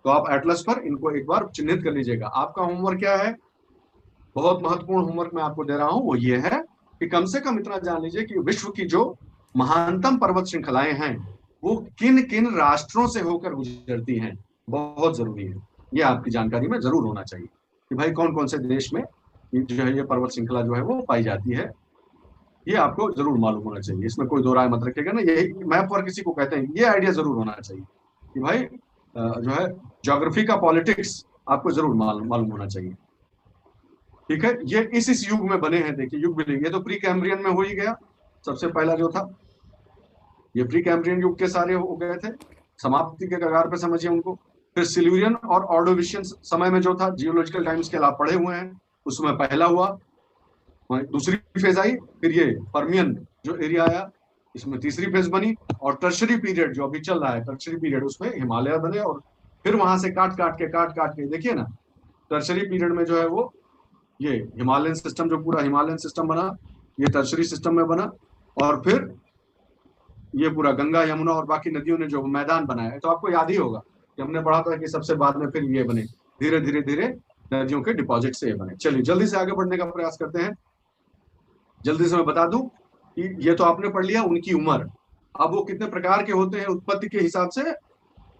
तो आप एटलस पर इनको एक बार चिन्हित कर लीजिएगा। आपका होमवर्क क्या है, बहुत महत्वपूर्ण होमवर्क मैं आपको दे रहा हूं, वो ये है कि कम से कम इतना जान लीजिए कि विश्व की जो महानतम पर्वत श्रृंखलाएं हैं वो किन किन राष्ट्रों से होकर गुजरती हैं। बहुत जरूरी है, ये आपकी जानकारी में जरूर होना चाहिए कि भाई कौन कौन से देश में जो है ये पर्वत श्रृंखला जो है वो पाई जाती है। ये आपको जरूर मालूम होना चाहिए, इसमें कोई दो राय मत रखिएगा ना, यही मैप पर किसी को कहते हैं, ये आइडिया जरूर होना चाहिए कि भाई जो है ज्योग्राफी का पॉलिटिक्स आपको जरूर मालूम होना चाहिए। ठीक है, ये इस युग में बने हैं, देखिए युग भी, ये तो प्री कैम्ब्रियन में हो ही गया, सबसे पहला जो था ये प्री कैम्ब्रियन युग के सारे हो गए थे, समाप्ति के कगार पे समझिए उनको। फिर सिल्यूरियन और ऑर्डोविशियन समय में जो था, जियोलॉजिकल टाइम्स के आप पढ़े हुए हैं, उसमें पहला हुआ, दूसरी फेज आई, फिर ये पर्मियन जो एरिया आया, इसमें तीसरी फेज बनी, और टर्शरी पीरियड जो अभी चल रहा है, टर्शरी पीरियड उसमें हिमालय बने, और फिर वहां से काट काट के देखिए ना, टर्शरी पीरियड में जो है वो ये हिमालयन सिस्टम, जो पूरा हिमालयन सिस्टम बना, ये टर्शरी सिस्टम में बना, और फिर ये पूरा गंगा यमुना और बाकी नदियों ने जो मैदान बनाया है, तो आपको याद ही होगा कि हमने पढ़ा था कि सबसे बाद में फिर ये बने, धीरे धीरे धीरे नदियों के डिपॉजिट से ये बने। चलिए जल्दी से आगे बढ़ने का प्रयास करते हैं। जल्दी से मैं बता दूं कि ये तो आपने पढ़ लिया उनकी उम्र, अब वो कितने प्रकार के होते हैं उत्पत्ति के हिसाब से,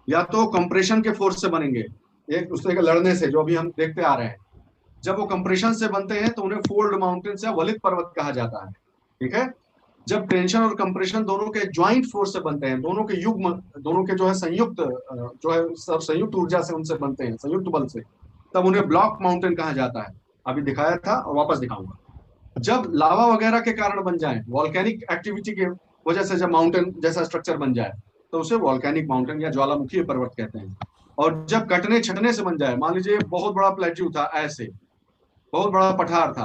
या तो कंप्रेशन के फोर्स से बनेंगे, एक दूसरे के लड़ने से, जो अभी हम देखते आ रहे हैं। जब वो कंप्रेशन से बनते हैं तो उन्हें फोल्ड माउंटेन्स या वलित पर्वत कहा जाता है। ठीक है, जब टेंशन और कंप्रेशन दोनों के ज्वाइंट फोर्स से बनते हैं, दोनों के युग्म, दोनों के जो है संयुक्त जो है सब संयुक्त ऊर्जा से उनसे बनते हैं, संयुक्त बल से, तब उन्हें ब्लॉक माउंटेन कहा जाता है। अभी दिखाया था और वापस दिखाऊंगा। जब लावा वगैरह के कारण बन जाए, वॉल्केनिक एक्टिविटी के वजह से जब माउंटेन जैसा स्ट्रक्चर बन जाए, तो उसे वॉल्केनिक माउंटेन या ज्वालामुखी पर्वत कहते हैं। और जब कटने छटने से बन जाए, मान लीजिए बहुत बड़ा प्लेट्यू था, ऐसे बहुत बड़ा पठार था,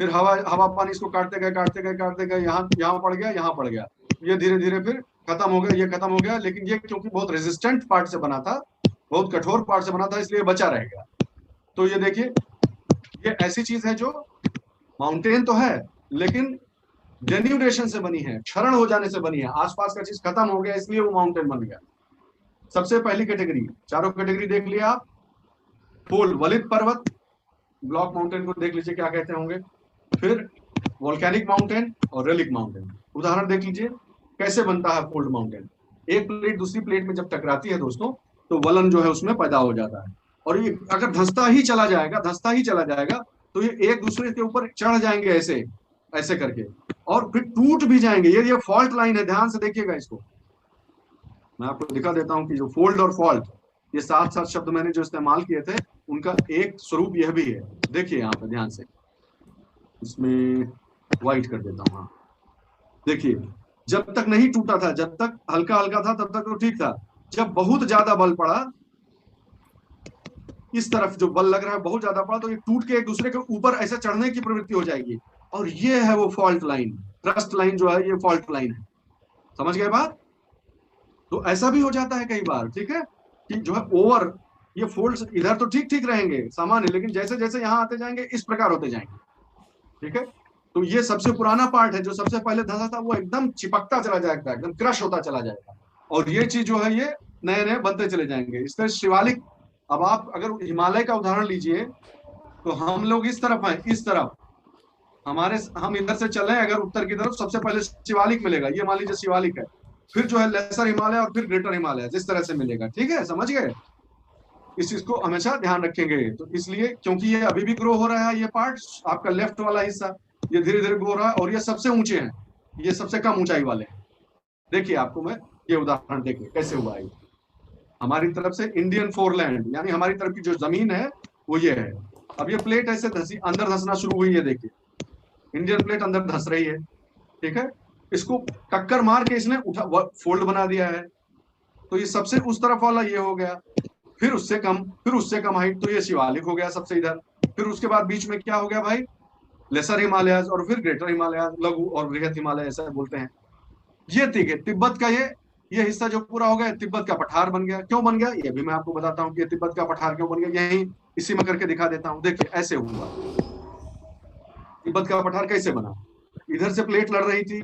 फिर हवा हवा पानी इसको काटते गए, यहाँ यहाँ पड़ गया, यहाँ पड़ गया, ये धीरे धीरे फिर खत्म हो गया, ये खत्म हो गया, लेकिन ये क्योंकि बहुत रेजिस्टेंट पार्ट से बना था, बहुत कठोर पार्ट से बना था, इसलिए बचा रह गया। तो ये देखिए, ये ऐसी चीज है जो माउंटेन तो है लेकिन डेन्यूडेशन से बनी है, क्षरण हो जाने से बनी है, आसपास का चीज खत्म हो गया इसलिए वो माउंटेन बन गया। सबसे पहली कैटेगरी, चारों कैटेगरी देख लिया आप, फोल्ड वलित पर्वत, ब्लॉक माउंटेन को देख लीजिए क्या कहते होंगे, फिर वोल्केनिक माउंटेन और रेलिक माउंटेन। उदाहरण देख लीजिए कैसे बनता है फोल्ड माउंटेन। एक प्लेट दूसरी प्लेट में जब टकराती है दोस्तों, तो वलन जो है उसमें पैदा हो जाता है, और ये अगर धंसता ही चला जाएगा, तो ये एक दूसरे के ऊपर चढ़ जाएंगे ऐसे ऐसे करके, और फिर टूट भी जाएंगे। ये फॉल्ट लाइन है, ध्यान से देखिएगा इसको। मैं आपको दिखा देता हूं कि जो फोल्ड और फॉल्ट, ये सात सात शब्द मैंने जो इस्तेमाल किए थे, उनका एक स्वरूप यह भी है। देखिए यहाँ पे ध्यान से, इसमें व्हाइट कर देता हूँ। हाँ देखिए, जब तक नहीं टूटा था, जब तक हल्का हल्का था, तब तक तो ठीक था। जब बहुत ज्यादा बल पड़ा, इस तरफ जो बल लग रहा है बहुत ज्यादा पड़ा, तो ये टूट के एक दूसरे के ऊपर ऐसे चढ़ने की प्रवृत्ति हो जाएगी, और ये है वो फॉल्ट लाइन, ट्रस्ट लाइन जो है, ये फॉल्ट लाइन है। समझ गए बात? तो ऐसा भी हो जाता है कई बार, ठीक है, कि जो है ओवर, ये फोल्ड्स इधर तो ठीक ठीक रहेंगे सामान्य, लेकिन जैसे जैसे यहाँ आते जाएंगे इस प्रकार होते जाएंगे। ठीक है, तो ये सबसे पुराना पार्ट है, जो सबसे पहले धंसा था वो एकदम चिपकता चला जाएगा, एकदम क्रश होता चला जाएगा, और ये चीज जो है ये नए नए बनते चले जाएंगे। इससे शिवालिक, अब आप अगर हिमालय का उदाहरण लीजिए, तो हम लोग इस तरफ हैं, इस तरफ हम इधर से चले अगर उत्तर की तरफ, सबसे पहले शिवालिक मिलेगा, ये मान लीजिए शिवालिक है, फिर जो है लेसर हिमालय, और फिर ग्रेटर हिमालय, जिस तरह से मिलेगा। ठीक है, समझ गए? इस चीज को हमेशा ध्यान रखेंगे। तो इसलिए क्योंकि ये अभी भी ग्रो हो रहा है, ये पार्ट आपका लेफ्ट वाला हिस्सा ये धीरे धीरे ग्रो हो रहा है, और ये सबसे ऊंचे हैं, ये सबसे कम ऊंचाई वाले हैं। देखिए आपको मैं ये उदाहरण देखिए कैसे हुआ है। हमारी तरफ से इंडियन फोरलैंड, यानी हमारी तरफ की जो जमीन है वो ये है। अब ये प्लेट ऐसे धसी, अंदर धसना शुरू हुई है, देखिए इंडियन प्लेट अंदर धस रही है। ठीक है, इसको टक्कर मार के इसने उठा फोल्ड बना दिया है, तो ये सबसे उस तरफ वाला ये हो गया, फिर उससे कम हाइट, तो ये शिवालिक हो गया सबसे इधर। फिर उसके बाद बीच में क्या हो गया भाई, लेसर हिमालय, और फिर ग्रेटर हिमालय, लघु और बृहत हिमालय ऐसा बोलते हैं। ये ठीक है, तिब्बत का ये हिस्सा जो पूरा हो गया, तिब्बत का पठार बन गया। क्यों बन गया ये भी मैं आपको बताता हूँ कि तिब्बत का पठार क्यों बन गया, यही इसी में करके दिखा देता हूँ। देखिए ऐसे हुआ, तिब्बत का पठार कैसे बना, इधर से प्लेट लड़ रही थी,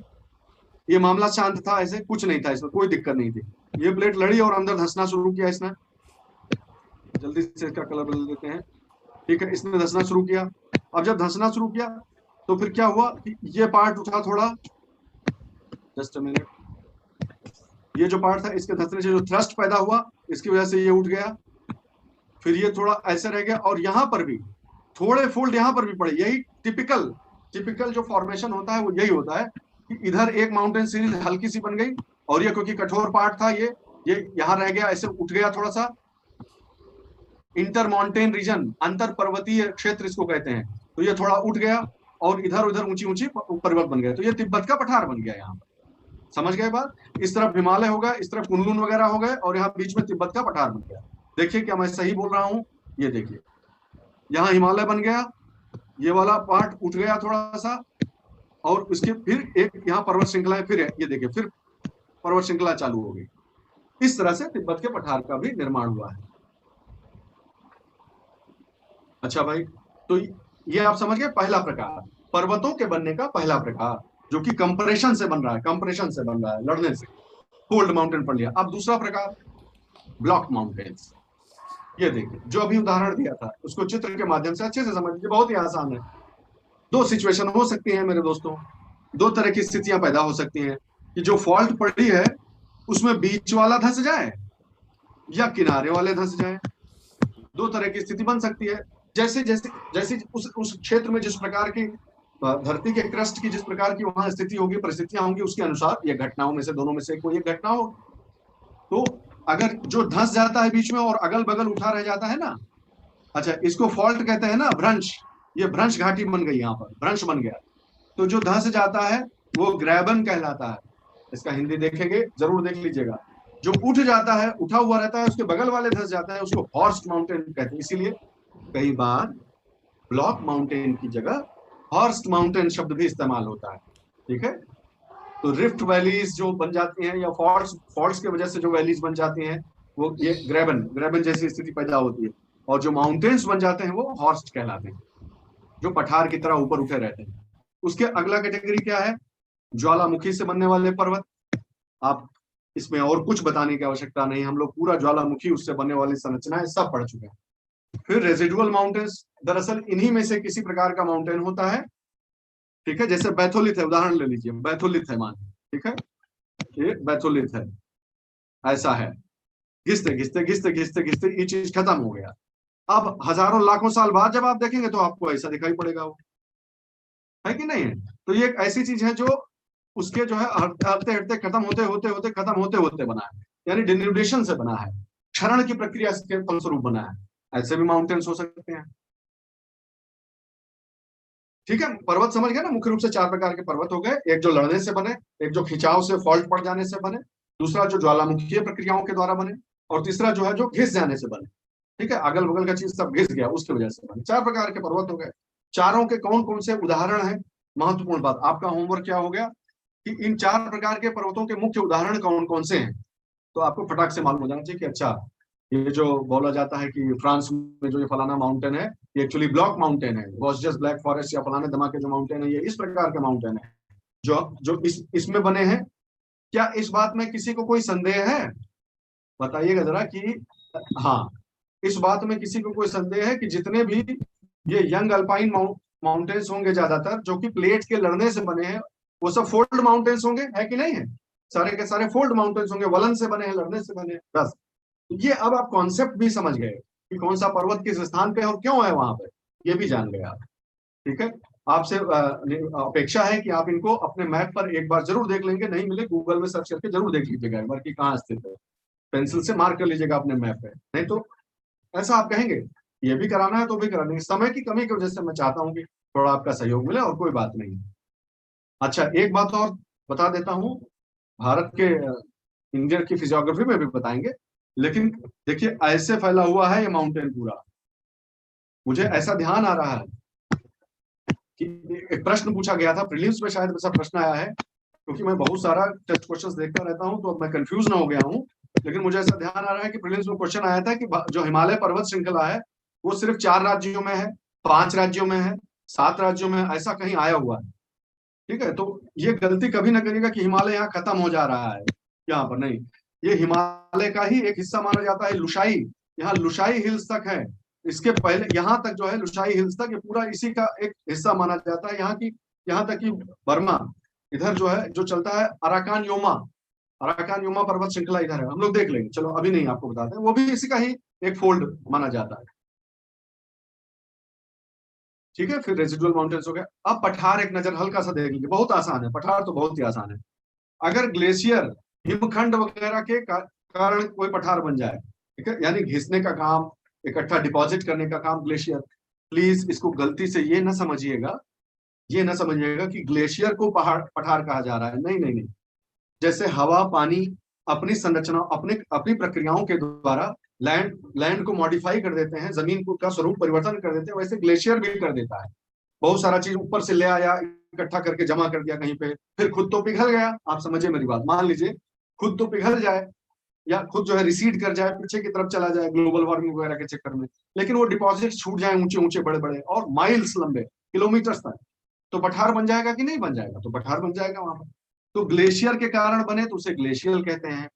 ये मामला शांत था, ऐसे कुछ नहीं था, इसमें कोई दिक्कत नहीं थी। ये प्लेट लड़ी और अंदर धंसना शुरू किया इसने, जल्दी से इसका कलर बदल देते हैं। ठीक है, इसने धंसना शुरू किया। अब जब धंसना शुरू किया तो फिर क्या हुआ कि ये पार्ट उठा थोड़ा, जस्ट अ मिनट, ये जो पार्ट था इसके धंसने से जो थ्रस्ट पैदा हुआ इसकी वजह से ये उठ गया, फिर ये थोड़ा ऐसे रह गया, और यहां पर भी थोड़े फोल्ड यहां पर भी पड़े। यही टिपिकल टिपिकल जो फॉर्मेशन होता है वो यही होता है कि इधर एक माउंटेन सीरीज हल्की सी बन गई, और ये क्योंकि कठोर पार्ट था ये यहां रह गया, ऐसे उठ गया थोड़ा सा। इंटर माउंटेन रीजन, अंतर पर्वतीय क्षेत्र इसको कहते हैं। तो ये थोड़ा उठ गया और इधर उधर ऊंची ऊंची पर्वत बन गए, तो ये तिब्बत का पठार बन गया यहाँ पर। समझ गए बात? इस तरफ हिमालय हो गया, इस तरफ कुनलुन वगैरह हो गए, और यहाँ बीच में तिब्बत का पठार बन गया। देखिए क्या मैं सही बोल रहा हूँ? ये देखिए, यहाँ हिमालय बन गया, ये वाला पार्ट उठ गया थोड़ा सा, और उसके फिर एक यहाँ पर्वत श्रृंखला है, फिर ये देखिए फिर पर्वत श्रृंखला चालू हो गई। इस तरह से तिब्बत के पठार का भी निर्माण हुआ है। अच्छा भाई, तो ये आप समझ गए पहला प्रकार, पर्वतों के बनने का पहला प्रकार, जो कि कंप्रेशन से बन रहा है, कंप्रेशन से बन रहा है, लड़ने से। फोल्ड माउंटेन पढ़ लिया। अब दूसरा प्रकार, ब्लॉक माउंटेन्स। ये देखिए जो अभी उदाहरण दिया था उसको चित्र के माध्यम से अच्छे से समझ लीजिए, बहुत ही आसान है। दो सिचुएशन हो सकती है मेरे दोस्तों, दो तरह की स्थितियां पैदा हो सकती हैं कि जो फॉल्ट पड़ी है उसमें बीच वाला धंस जाए या किनारे वाले धंस जाए। दो तरह की स्थिति बन सकती है। जैसे जैसे जैसे उस क्षेत्र में जिस प्रकार की धरती के क्रस्ट की जिस प्रकार की वहां स्थिति होगी, परिस्थितियां होंगी, उसके अनुसार ये घटनाओं में से दोनों में से कोई एक घटना हो। तो अगर जो धंस जाता है बीच में और अगल बगल उठा रह जाता है ना, अच्छा इसको फॉल्ट कहते हैं ना, भ्रंश। ये भ्रंश घाटी बन गई, यहाँ पर भ्रंश बन गया। तो जो धंस जाता है वो ग्रैबन कहलाता है। इसका हिंदी देखेंगे जरूर, देख लीजिएगा। जो उठ जाता है, उठा हुआ रहता है, उसके बगल वाले धंस जाता है, उसको हॉर्स्ट माउंटेन कहते हैं। इसीलिए कई बार ब्लॉक माउंटेन की जगह हॉर्स्ट माउंटेन शब्द भी इस्तेमाल होता है। ठीक है, तो रिफ्ट वैलीज जो बन जाती हैं या फॉल्ट्स की वजह से जो वैलीज बन जाती हैं, वो ये ग्रेबन जैसी स्थिति पैदा होती है। और जो माउंटेन्स बन जाते हैं वो हॉर्स्ट कहलाते हैं, जो पठार की तरह ऊपर उठे रहते हैं। उसके अगला कैटेगरी क्या है? ज्वालामुखी से बनने वाले पर्वत। आप इसमें और कुछ बताने की आवश्यकता नहीं, हम लोग पूरा ज्वालामुखी उससे बनने वाली संरचनाएं सब पढ़ चुके हैं। फिर रेजिडुअल माउंटेन्स, दरअसल इन्हीं में से किसी प्रकार का माउंटेन होता है। ठीक है, जैसे बैथोलिथ है, उदाहरण ले लीजिए, बैथोलिथ है मान, ठीक है, ये बैथोलिथ है, ऐसा है। घिसते घिसते घिसते घिसते घिसते ये चीज खत्म हो गया। अब हजारों लाखों साल बाद जब आप देखेंगे तो आपको ऐसा दिखाई पड़ेगा, वो है कि नहीं है? तो ये एक ऐसी चीज है जो उसके जो है हटते हटते खत्म होते होते होते खत्म होते होते बना है, यानी डिन्यूडेशन से बना है, क्षरण की प्रक्रिया के फलस्वरूप बना है। ऐसे भी माउंटेन्स हो सकते हैं। ठीक है, पर्वत समझ गए ना? मुख्य रूप से चार प्रकार के पर्वत हो गए, एक जो लड़ने से बने, एक जो खिंचाव से फॉल्ट पड़ जाने से बने, दूसरा जो ज्वालामुखीय प्रक्रियाओं के द्वारा बने, और तीसरा जो है जो घिस जाने से बने। ठीक है, अगल बगल का चीज सब घिस गया उसकी वजह से बने। चार प्रकार के पर्वत हो गए। चारों के कौन कौन से उदाहरण है? महत्वपूर्ण बात, आपका होमवर्क क्या हो गया कि इन चार प्रकार के पर्वतों के मुख्य उदाहरण कौन कौन से हैं। तो आपको फटाक से मालूम हो जाना चाहिए कि अच्छा ये जो बोला जाता है कि फ्रांस में जो ये फलाना माउंटेन है ये एक्चुअली ब्लॉक माउंटेन है, वॉस्जस ब्लैक फॉरेस्ट या फलाने धमाके जो माउंटेन है ये इस प्रकार के माउंटेन है जो जो इसमें बने हैं। क्या इस बात में किसी को कोई संदेह है? बताइएगा जरा कि हाँ, इस बात में किसी को कोई संदेह है कि जितने भी ये यंग अल्पाइन माउंटेन्स होंगे ज्यादातर जो कि प्लेट के लड़ने से बने हैं, वो सब फोल्ड माउंटेन्स होंगे, है कि नहीं है? सारे के सारे फोल्ड माउंटेन्स होंगे, वलन से बने हैं, लड़ने से बने हैं। बस ये अब आप कॉन्सेप्ट भी समझ गए कि कौन सा पर्वत किस स्थान पे है और क्यों है वहां पे, ये भी जान गए आप। ठीक है, आपसे अपेक्षा है कि आप इनको अपने मैप पर एक बार जरूर देख लेंगे, नहीं मिले गूगल में सर्च करके जरूर देख लीजिएगा एक बार कि कहाँ स्थित है। पेंसिल से मार्क कर लीजिएगा अपने मैप पे, नहीं तो ऐसा आप कहेंगे ये भी कराना है तो भी कराना है। समय की कमी की वजह से मैं चाहता हूँ कि थोड़ा आपका सहयोग मिले, और कोई बात नहीं। अच्छा एक बात और बता देता हूँ, भारत के इंडिया की फिजियोग्राफी में भी बताएंगे, लेकिन देखिए ऐसे फैला हुआ है ये माउंटेन पूरा। मुझे ऐसा ध्यान आ रहा है कि एक प्रश्न पूछा गया था प्रीलिम्स में, शायद ऐसा प्रश्न आया है, क्योंकि मैं बहुत सारा टेस्ट क्वेश्चंस देखता रहता हूं तो अब मैं कंफ्यूज ना हो गया हूं। लेकिन मुझे ऐसा ध्यान आ रहा है कि प्रीलिम्स में क्वेश्चन आया था कि जो हिमालय पर्वत श्रृंखला है वो सिर्फ 4 राज्यों में है, 5 राज्यों में है, 7 राज्यों में, ऐसा कहीं आया हुआ है। ठीक है, तो ये गलती कभी ना करिएगा कि हिमालय यहाँ खत्म हो जा रहा है, यहाँ पर नहीं। ये हिमालय का ही एक हिस्सा माना जाता है, लुशाई यहाँ लुशाई हिल्स तक है। इसके पहले यहाँ तक जो है लुशाई हिल्स तक, ये पूरा इसी का एक हिस्सा माना जाता है। यहाँ तक कि बर्मा इधर जो है जो चलता है, अराकान योमा पर्वत श्रृंखला इधर है, हम लोग देख लेंगे, चलो अभी नहीं आपको बताते हैं, वो भी इसी का ही एक फोल्ड माना जाता है। ठीक है, फिर रेजिडुअल माउंटेन्स हो गया। अब पठार एक नजर हल्का सा देख लीजिए, बहुत आसान है पठार, तो बहुत ही आसान है। अगर ग्लेशियर हिमखंड वगैरह के कारण कोई पठार बन जाए, ठीक है, यानी घिसने का काम, इकट्ठा डिपॉजिट करने का काम ग्लेशियर, प्लीज इसको गलती से ये ना समझिएगा कि ग्लेशियर को पहाड़ पठार कहा जा रहा है, नहीं नहीं नहीं। जैसे हवा पानी अपनी संरचना अपने अपनी प्रक्रियाओं के द्वारा लैंड को मॉडिफाई कर देते हैं, जमीन को का स्वरूप परिवर्तन कर देते हैं, वैसे ग्लेशियर भी कर देता है। बहुत सारा चीज ऊपर से ले आया, इकट्ठा करके जमा कर दिया कहीं पे, फिर खुद तो पिघल गया। आप समझिए मेरी बात, मान लीजिए खुद तो पिघल जाए या खुद जो है रिसीड कर जाए, पीछे की तरफ चला जाए ग्लोबल वार्मिंग वगैरह के चक्कर में, लेकिन वो डिपॉजिट छूट जाए ऊंचे ऊंचे बड़े बड़े और माइल्स लंबे, किलोमीटर तक, तो पठार बन जाएगा कि नहीं बन जाएगा? तो पठार बन जाएगा वहां पर। तो ग्लेशियर के कारण बने तो उसे ग्लेशियल कहते हैं,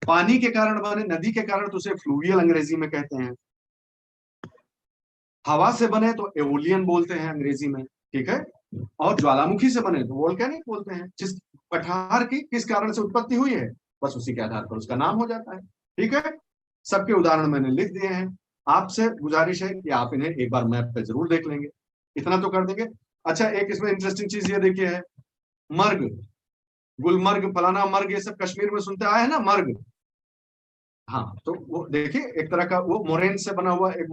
पानी के कारण बने, नदी के कारण तो उसे फ्लूवियल अंग्रेजी में कहते हैं, हवा से बने तो एओलियन बोलते हैं अंग्रेजी में, ठीक है, और ज्वालामुखी से बने तो वोल्केनिक बोलते हैं। जिस पठार की किस कारण से उत्पत्ति हुई है, बस उसी के आधार पर उसका नाम हो जाता है। ठीक है, सबके उदाहरण मैंने लिख दिए हैं। आपसे गुजारिश है कि आप इन्हें एक बार मैप पे जरूर देख लेंगे, इतना तो कर देंगे। अच्छा, एक इसमें इंटरेस्टिंग चीज ये देखिए है, मर्ग, गुलमर्ग, फलाना मर्ग, ये सब कश्मीर में सुनते आए हैं ना, मर्ग। हाँ, तो वो देखिए एक तरह का वो मोरेन से बना हुआ एक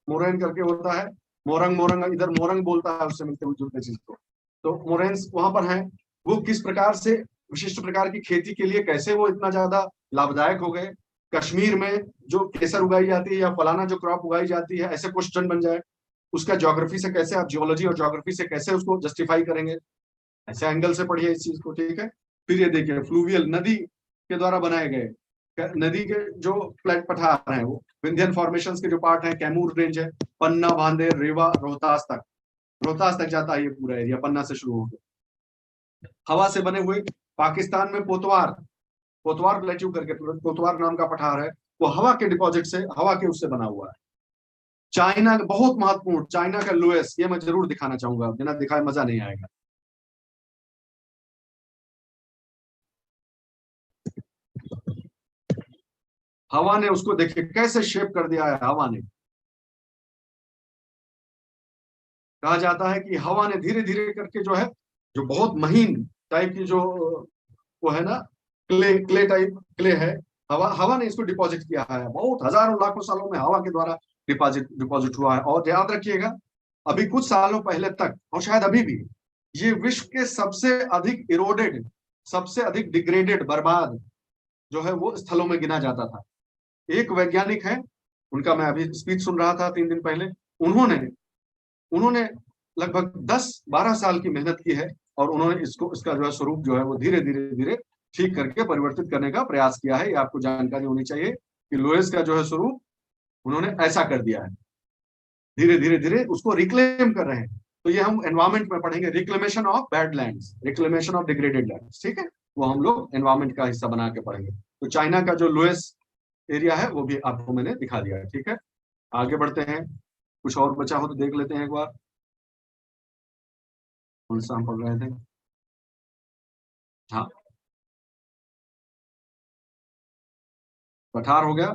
मोरेन करके होता है, मोरंग, मोरंग इधर मोरंग बोलता है, उससे मिलते जुलते चीज को। तो मोरेन्स वहां पर है, वो किस प्रकार से विशिष्ट प्रकार की खेती के लिए कैसे वो इतना ज्यादा लाभदायक हो गए। कश्मीर में जो केसर उगाई जाती है या फलाना जो क्रॉप उगाई जाती है, ऐसे क्वेश्चन बन जाए, उसका ज्योग्राफी से कैसे, आप जियोलॉजी और ज्योग्राफी से कैसे उसको जस्टिफाई करेंगे, ऐसे एंगल से पढ़िए इस चीज को। ठीक है, फिर ये देखिए फ्लूवियल, नदी के द्वारा बनाए गए, नदी के जो फ्लैट पठार हैं, वो विंध्यन फॉर्मेशन के जो पार्ट हैं, कैमूर रेंज है, पन्ना, भांदेर, रेवा, रोहतास तक जाता है ये पूरा एरिया, पन्ना से शुरू होकर। हवा से बने हुए पाकिस्तान में पोतवार, पोतवार प्लेट्यू करके पोतवार नाम का पठार है, वो हवा के डिपॉजिट से, हवा के उससे बना हुआ है। चाइना बहुत महत्वपूर्ण, चाइना का लुएस, ये मैं जरूर दिखाना चाहूंगा, बिना दिखाए मजा नहीं आएगा। हवा ने उसको देखिए कैसे शेप कर दिया है, हवा ने, कहा जाता है कि हवा ने धीरे धीरे करके जो है, जो बहुत महीन टाइप की जो वो है ना, क्ले टाइप क्ले है, हवा हवा ने इसको डिपॉजिट किया है, बहुत हजारों लाखों सालों में हवा के द्वारा डिपॉजिट डिपॉजिट हुआ है। और याद रखिएगा, अभी कुछ सालों पहले तक और शायद अभी भी ये विश्व के सबसे अधिक इरोडेड, सबसे अधिक डिग्रेडेड, बर्बाद जो है वो स्थलों में गिना जाता था। एक वैज्ञानिक है, उनका मैं अभी स्पीच सुन रहा था 3 दिन पहले, उन्होंने उन्होंने लगभग 10-12 साल की मेहनत की है, और उन्होंने इसको, इसका जो है स्वरूप जो है वो धीरे धीरे धीरे ठीक करके परिवर्तित करने का प्रयास किया है। ये आपको जानकारी होनी चाहिए कि लोएस का जो है स्वरूप उन्होंने ऐसा कर दिया है, धीरे धीरे धीरे उसको रिक्लेम कर रहे हैं। तो ये हम एनवायरमेंट में पढ़ेंगे, reclamation of bad lands, reclamation of degraded lands, ठीक है, वो हम लोग एनवायरमेंट का हिस्सा बना के पढ़ेंगे। तो चाइना का जो लोएस एरिया है वो भी आपको मैंने दिखा दिया है। ठीक है, आगे बढ़ते हैं, कुछ और बचा हो तो देख लेते हैं एक बार, कौन सा हम पढ़ रहे थे। हाँ, पठार हो गया,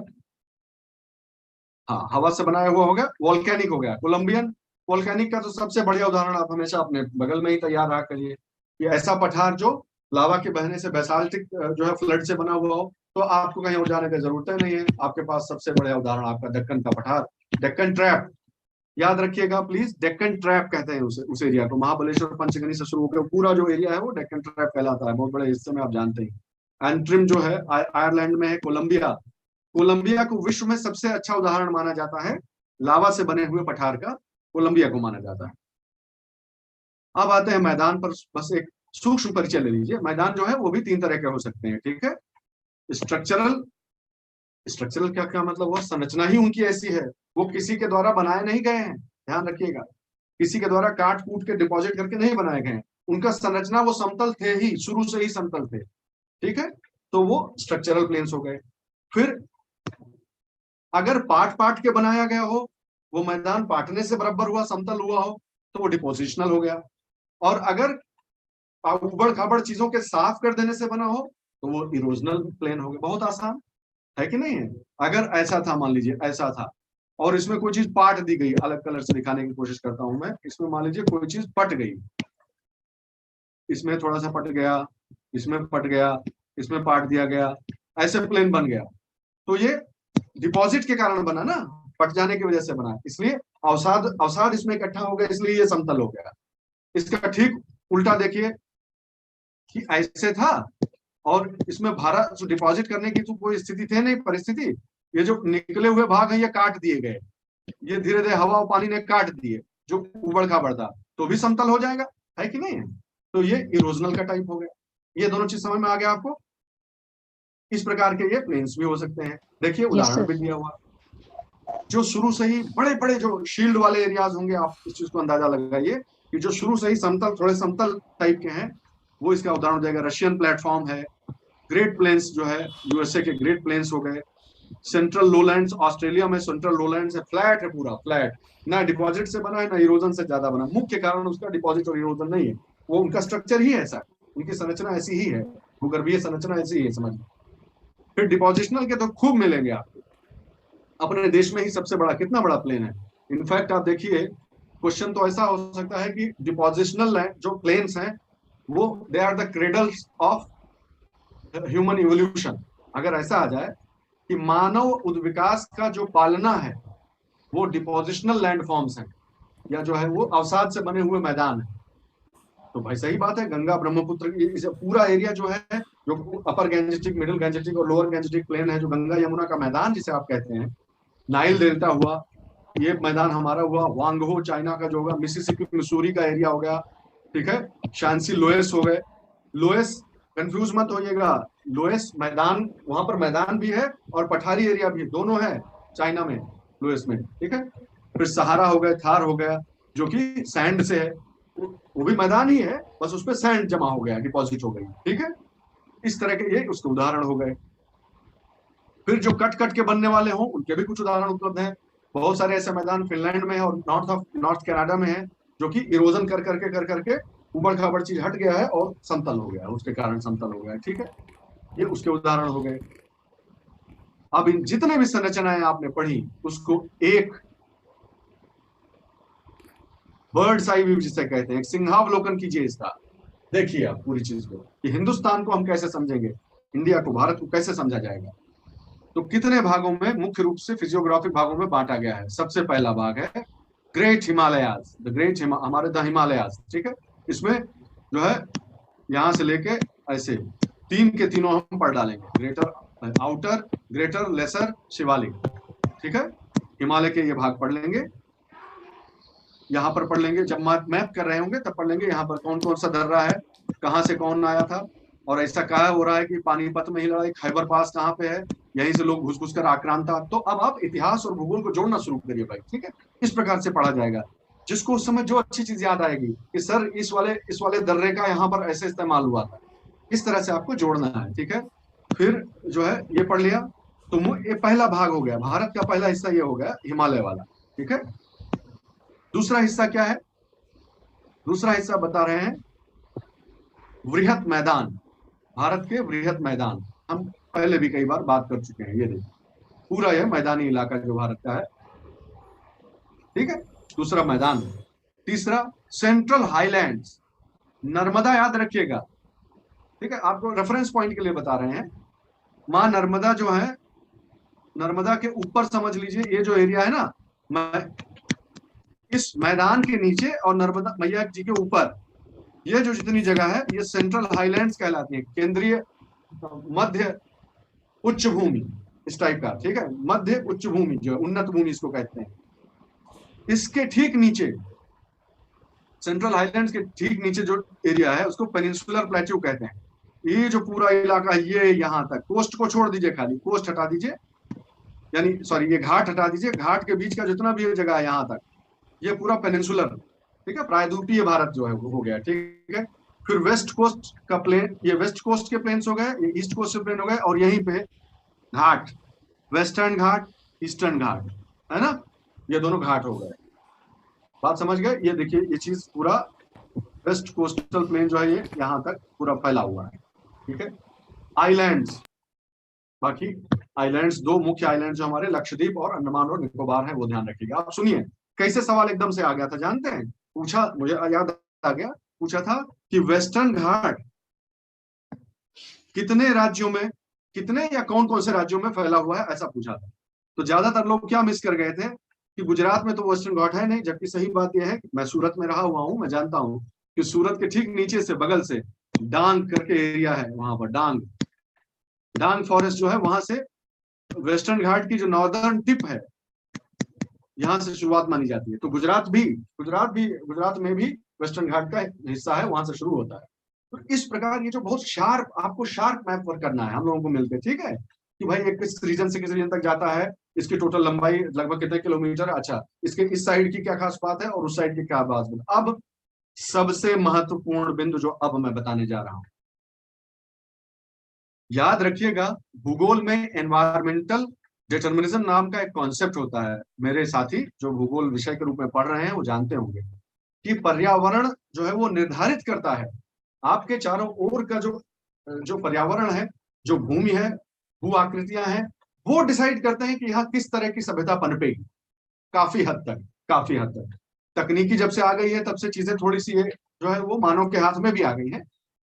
हाँ, हवा से बनाया हुआ हो गया, वॉल्केनिक हो गया, कोलंबियन वॉल्केनिक का तो सबसे बढ़िया उदाहरण आप हमेशा अपने बगल में ही तैयार रहा करिए, कि ऐसा पठार जो लावा के बहने से बेसाल्टिक जो है फ्लड से बना हुआ हो, तो आपको कहीं और जाने की जरूरत ही नहीं है, आपके पास सबसे बढ़िया उदाहरण आपका दक्कन का पठार, डेक्कन ट्रैप। याद रखिएगा प्लीज, डेक्कन ट्रैप कहते हैं उस एरिया को, महाबलेश्वर पंचगनी से शुरू होकर पूरा जो एरिया है वो डेक्कन ट्रैप कहलाता है, बहुत बड़े हिस्से में आप जानते हैं। एंट्रिम जो है आयरलैंड में है, कोलंबिया, कोलंबिया को विश्व में सबसे अच्छा उदाहरण माना जाता है लावा से बने हुए पठार का, कोलंबिया को माना जाता है। अब आते हैं मैदान पर, बस एक सूक्ष्म परिचय ले लीजिए। मैदान जो है वो भी 3 तरह के हो सकते हैं, ठीक है। स्ट्रक्चरल, स्ट्रक्चरल क्या क्या मतलब, वो संरचना ही उनकी ऐसी है, वो किसी के द्वारा बनाए नहीं गए हैं, ध्यान रखिएगा, किसी के द्वारा काट कूट के डिपॉजिट करके नहीं बनाए गए हैं, उनका संरचना वो समतल थे ही, शुरू से ही समतल थे, ठीक है, तो वो स्ट्रक्चरल प्लेन्स हो गए। फिर अगर पाट पाट के बनाया गया हो, वो मैदान पाटने से बराबर हुआ, समतल हुआ हो, तो वो डिपोजिशनल हो गया। और अगर उबड़ खाबड़ चीजों के साफ कर देने से बना हो तो वो इरोजनल प्लेन हो गया। बहुत आसान है कि नहीं है? अगर ऐसा था, मान लीजिए ऐसा था, और इसमें कोई चीज पाट दी गई, अलग कलर से दिखाने की कोशिश करता हूं मैं, इसमें मान लीजिए कोई चीज पट गई, इसमें थोड़ा सा पट गया, इसमें पट गया, इसमें पाट दिया गया, ऐसे प्लेन बन गया, तो ये डिपॉजिट के कारण बना ना, पट जाने की वजह से बना, इसलिए अवसाद अवसाद इसमें इकट्ठा हो गया, इसलिए ये समतल हो गया। इसका ठीक उल्टा देखिए कि ऐसे था और इसमें भारा डिपॉजिट करने की तो कोई स्थिति थे नहीं, परिस्थिति, ये जो निकले हुए भाग हैं ये काट दिए गए, ये धीरे धीरे हवा और पानी ने काट दिए, जो उबड़ खाबड़ था, तो भी समतल हो जाएगा, है कि नहीं है? तो ये इरोजनल का टाइप हो गया। ये दोनों चीज समझ में आ गया आपको? इस प्रकार के ये प्लेन्स भी हो सकते हैं। देखिए उदाहरण भी दिया हुआ, जो शुरू से ही बड़े बड़े जो शील्ड वाले एरियाज होंगे, आप इस चीज को अंदाजा लगाइए कि जो शुरू से ही समतल, थोड़े समतल टाइप के हैं, वो इसका उदाहरण हो जाएगा। रशियन प्लेटफॉर्म है, ग्रेट प्लेन्स जो है यूएसए के ग्रेट प्लेन्स हो गए, सेंट्रल लोलैंड्स ऑस्ट्रेलिया में, सेंट्रल लोलैंड्स है, फ्लैट है, पूरा फ्लैट, ना डिपॉजिट से बना है ना इरोजन से ज्यादा बना। मुख्य कारण उसका डिपॉजिट और इरोजन नहीं है, वो उनका स्ट्रक्चर ही ऐसा है, उनकी संरचना ऐसी ही है, भूगर्भीय संरचना ऐसी ही है, समझ। फिर डिपॉजिशनल के तो खूब मिलेंगे आपको, अपने देश में ही सबसे बड़ा कितना बड़ा प्लेन है। इनफैक्ट आप देखिए, क्वेश्चन तो ऐसा हो सकता है कि डिपॉजिशनल जो प्लेन्स हैं वो they are the cradles of human evolution. अगर ऐसा आ जाए कि मानव उद्विकास का जो पालना है वो डिपोजिशनल लैंडफॉर्म्स हैं, या जो है वो अवसाद से बने हुए मैदान है, तो भाई सही बात है, गंगा ब्रह्मपुत्र इस पूरा एरिया जो है, जो अपर गैंजेटिक, मिडिल गैंजेटिक और लोअर गैंजेटिक प्लेन है, जो गंगा यमुना का मैदान जिसे आप कहते हैं, नाइल डेल्टा हुआ, ये मैदान हमारा हुआ, वांगहो चाइना का जो होगा, मिसिसिपी मिसूरी का एरिया हो गया, ठीक है, शांसी लोएस हो गए। लोएस कंफ्यूज मत होइएगा, लोएस मैदान, वहां पर मैदान भी है और पठारी एरिया भी, दोनों है चाइना में, लोएस में, ठीक है। फिर सहारा हो गए, थार हो गया, जो कि सैंड से है, वो भी मैदान ही है, बस उस पर सैंड जमा हो गया, डिपॉजिट हो गई, ठीक है। इस तरह के ये उसके उदाहरण हो गए। फिर जो कट कट के बनने वाले हों उनके भी कुछ उदाहरण उपलब्ध हैं। बहुत सारे ऐसे मैदान फिनलैंड में है और नॉर्थ कनाडा में है, जो कि इरोजन कर करके उबड़ खाबड़ चीज हट गया है और समतल हो गया, उसके कारण समतल हो गया, ठीक है। ये उसके उदाहरण हो गए। अब इन जितने भी संरचनाएं आपने पढ़ी उसको एक बर्ड्स आई व्यू जिसे कहते हैं, एक सिंहावलोकन कीजिए इसका। देखिए आप पूरी चीज को कि हिंदुस्तान को हम कैसे समझेंगे, इंडिया को, भारत को कैसे समझा जाएगा। तो कितने भागों में, मुख्य रूप से फिजियोग्राफिक भागों में बांटा गया है। सबसे पहला भाग है ग्रेट हिमालयाज, द ग्रेट हमारे द हिमालयाज, ठीक है। इसमें जो है यहां से लेके ऐसे तीन के तीनों हम पढ़ डालेंगे, greater, outer, greater, lesser, Shivalik, ठीक है। हिमालय के ये भाग पढ़ लेंगे, यहाँ पर पढ़ लेंगे, जब मैप कर रहे होंगे तब पढ़ लेंगे यहाँ पर कौन कौन सा दर्रा है, कहाँ से कौन आया था, और ऐसा कहा हो रहा है कि पानीपत में ही लड़ाई, खैबर पास कहाँ पे है, यहीं से लोग घुस घुस कर आक्रांत था। तो अब आप इतिहास और भूगोल को जोड़ना शुरू करिए भाई, ठीक है। इस प्रकार से पढ़ा जाएगा, जिसको उस समय जो अच्छी चीज याद आएगी कि सर इस वाले दर्रे का यहाँ पर ऐसे इस्तेमाल हुआ था, इस तरह से आपको जोड़ना है, ठीक है। फिर जो है ये पढ़ लिया, तो ये पहला भाग हो गया, भारत का पहला हिस्सा ये हो गया हिमालय वाला, ठीक है। दूसरा हिस्सा क्या है? दूसरा हिस्सा बता रहे हैं वृहत मैदान, भारत के वृहत मैदान। हम पहले भी कई बार बात कर चुके हैं, ये देखिए पूरा यह मैदानी इलाका जो भारत का है, ठीक है, दूसरा मैदान। तीसरा सेंट्रल हाईलैंड्स, नर्मदा याद रखिएगा, ठीक है, आपको रेफरेंस पॉइंट के लिए बता रहे हैं। मां नर्मदा जो है, नर्मदा के ऊपर समझ लीजिए ये जो एरिया है ना, इस मैदान के नीचे और नर्मदा मैया जी के ऊपर, ये जो जितनी जगह है ये सेंट्रल हाईलैंड्स कहलाती है, केंद्रीय मध्य उच्च भूमि, इस टाइप का, ठीक है, मध्य उच्च भूमि जो है, उन्नत भूमि इसको कहते हैं। इसके ठीक नीचे, सेंट्रल हाईलैंड्स के ठीक नीचे जो एरिया है उसको पेनिनसुलर प्लेट्यू कहते हैं। ये जो पूरा इलाका, ये यहाँ तक, कोस्ट को छोड़ दीजिए, खाली कोस्ट हटा दीजिए, यानी सॉरी ये घाट हटा दीजिए, घाट के बीच का जितना भी जगह है यहाँ तक, ये पूरा पेनिनसुलर, ठीक है, प्रायद्वीपीय भारत जो है वो हो गया, ठीक है। फिर वेस्ट कोस्ट का प्लेन, ये वेस्ट कोस्ट के प्लेन्स हो गए, ये ईस्ट कोस्ट के प्लेन हो गए, और यहीं पे घाट, वेस्टर्न घाट, ईस्टर्न घाट, है ना, ये दोनों घाट हो गए। बात समझ गए? ये देखिए ये चीज पूरा वेस्ट कोस्टल प्लेन जो है ये यहाँ तक पूरा फैला हुआ है। ठीक है। आइलैंड्स, बाकी आइलैंड्स, दो मुख्य आइलैंड जो हमारे लक्षद्वीप और अंडमान और निकोबार है, वो ध्यान रखिएगा। आप सुनिए कैसे सवाल एकदम से आ गया था, जानते हैं? पूछा, मुझे याद आ गया, पूछा था कि वेस्टर्न घाट कितने राज्यों में, कितने या कौन कौन से राज्यों में फैला हुआ है, ऐसा पूछा था। तो ज्यादातर लोग क्या मिस कर गए थे कि गुजरात में तो वेस्टर्न घाट है नहीं, जबकि सही बात यह है कि मैं सूरत में रहा हुआ हूं, मैं जानता हूं कि सूरत के ठीक नीचे से बगल से डांग करके एरिया है, वहां पर डांग, डांग फॉरेस्ट जो है, वहां से वेस्टर्न घाट की जो नॉर्दर्न टिप है, यहाँ से शुरुआत मानी जाती है। तो गुजरात में भी वेस्टर्न घाट का हिस्सा है, वहां से शुरू होता है। तो इस प्रकार ये जो बहुत शार्प, आपको शार्प मैप वर्क करना है हम लोगों को मिलकर, ठीक है, कि भाई एक किस रीजन से किस रीजन तक जाता है, इसकी टोटल लंबाई लगभग कितने किलोमीटर, अच्छा इसके इस साइड की क्या खास बात है और उस साइड की क्या बात है। अब सबसे महत्वपूर्ण बिंदु जो अब मैं बताने जा रहा हूं, याद रखिएगा, भूगोल में एनवायरमेंटल डिटर्मिनिज्म नाम का एक कॉन्सेप्ट होता है। मेरे साथी जो भूगोल विषय के रूप में पढ़ रहे हैं वो जानते होंगे कि पर्यावरण जो है वो निर्धारित करता है आपके चारों ओर का जो जो पर्यावरण है, जो भूमि है, भू आकृतियां हैं, वो डिसाइड करते हैं कि यहाँ किस तरह की सभ्यता पनपेगी। काफी हद तक, काफी हद तक तकनीकी जब से आ गई है तब से चीजें थोड़ी सी जो है वो मानव के हाथ में भी आ गई है,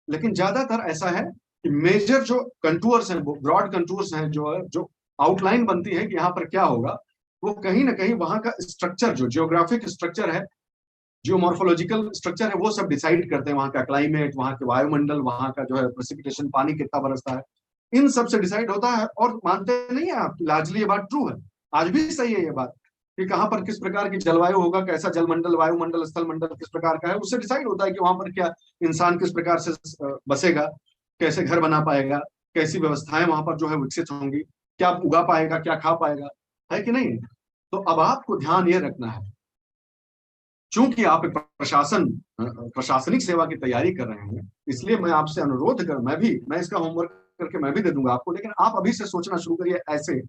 लेकिन ज्यादातर ऐसा है कि मेजर जो कंटूर्स हैं, ब्रॉड कंटूर्स हैं, जो आउटलाइन बनती है कि यहाँ पर क्या होगा, वो कहीं ना कहीं वहां का स्ट्रक्चर, जो जियोग्राफिक स्ट्रक्चर है, जियोमॉर्फोलॉजिकल स्ट्रक्चर है, वो सब डिसाइड करते हैं। वहां का क्लाइमेट, वहां के वायुमंडल, वहां का जो है प्रेसिपिटेशन, पानी कितना बरसता है, इन सब से डिसाइड होता है। और मानते नहीं है आप, लार्जली ये बात ट्रू है, आज भी सही है ये बात, कि कहाँ पर किस प्रकार की जलवायु होगा, कैसा जलमंडल, वायुमंडल, स्थल मंडल किस प्रकार का है, उससे डिसाइड होता है कि वहां पर क्या इंसान किस प्रकार से बसेगा, कैसे घर बना पाएगा, कैसी व्यवस्थाएं वहां पर जो है विकसित होंगी, क्या उगा पाएगा, क्या खा पाएगा, है कि नहीं? तो अब आपको ध्यान ये रखना है, चूंकि आप प्रशासनिक सेवा की तैयारी कर रहे हैं, इसलिए मैं आपसे अनुरोध कर, मैं इसका होमवर्क करके मैं भी दे दूंगा आपको, लेकिन आप अभी से सोचना शुरू करिए ऐसे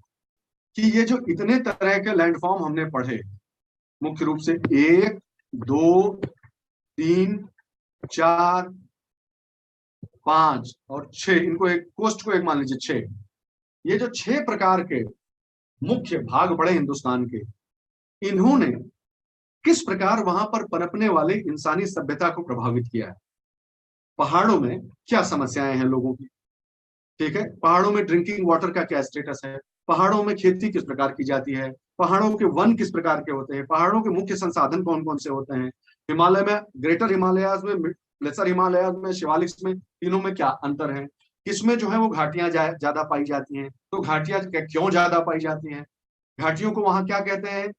कि ये जो इतने तरह के लैंडफॉर्म हमने पढ़े, मुख्य रूप से 1, 2, 3, 4, 5 और 6, इनको एक कोस्ट को एक मान लीजिए 6, ये जो 6 प्रकार के मुख्य भाग पड़े हिंदुस्तान के, इन्होंने किस प्रकार वहां पर पनपने वाले इंसानी सभ्यता को प्रभावित किया है। पहाड़ों में क्या समस्याएं हैं लोगों की, ठीक है, पहाड़ों में ड्रिंकिंग वाटर का क्या स्टेटस है, पहाड़ों में खेती किस प्रकार की जाती है, पहाड़ों के वन किस प्रकार के होते हैं, पहाड़ों के मुख्य संसाधन कौन कौन से होते हैं, हिमालय में, ग्रेटर हिमालयाज में, लेसर हिमालयाज में, शिवालिक्स में, तीनों में क्या अंतर है, किसमें जो है वो घाटियां ज्यादा पाई जाती हैं, तो घाटियां क्यों ज्यादा पाई जाती हैं, घाटियों को वहां क्या कहते हैं,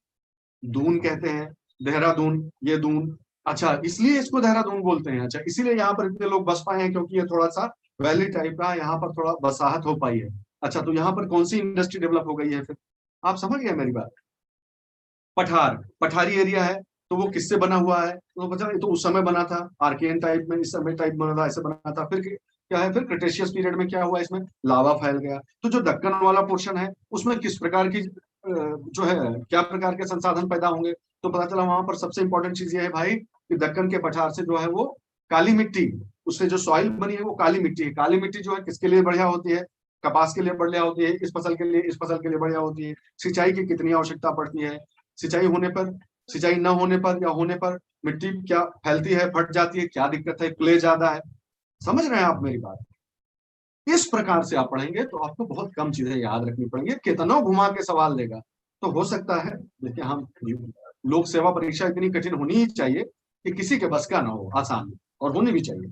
दून कहते हैं, देहरादून, ये दून, अच्छा इसलिए इसको देहरादून बोलते हैं, अच्छा इसीलिए यहाँ पर इतने लोग बस पाए हैं क्योंकि ये थोड़ा सा वैली टाइप का, यहाँ पर थोड़ा बसाहट हो पाई है। अच्छा तो यहाँ पर कौन सी इंडस्ट्री डेवलप हो गई है फिर, आप समझ गए मेरी बात? पठारी एरिया है, तो वो किससे बना हुआ है, तो बता, तो उस समय बना था आर्कियन टाइप में, इस समय टाइप बना था, ऐसे बना था, फिर क्या है, फिर क्रिटेशियस पीरियड में क्या हुआ, इसमें लावा फैल गया। तो जो दक्कन वाला पोर्शन है उसमें किस प्रकार की जो है क्या प्रकार के संसाधन पैदा होंगे, तो पता चला वहां पर सबसे इंपॉर्टेंट चीज ये है भाई कि दक्कन के पठार से जो है वो काली मिट्टी, उससे जो सॉइल बनी है वो काली मिट्टी है। काली मिट्टी जो है किसके लिए बढ़िया होती है, कपास के लिए बढ़िया होती है, इस फसल के लिए, इस फसल के लिए बढ़िया होती है। सिंचाई की कितनी आवश्यकता पड़ती है, सिंचाई होने पर, सिंचाई न होने पर या होने पर मिट्टी क्या फैलती है, फट जाती है, क्या दिक्कत है, क्ले ज्यादा है, समझ रहे हैं आप मेरी बात? इस प्रकार से आप पढ़ेंगे तो आपको बहुत कम चीजें याद रखनी पड़ेंगी, कितना घुमा के सवाल देगा। तो हो सकता है, देखिए हम, लोक सेवा परीक्षा इतनी कठिन होनी ही चाहिए कि किसी के बस का ना हो, आसान, और होनी भी चाहिए।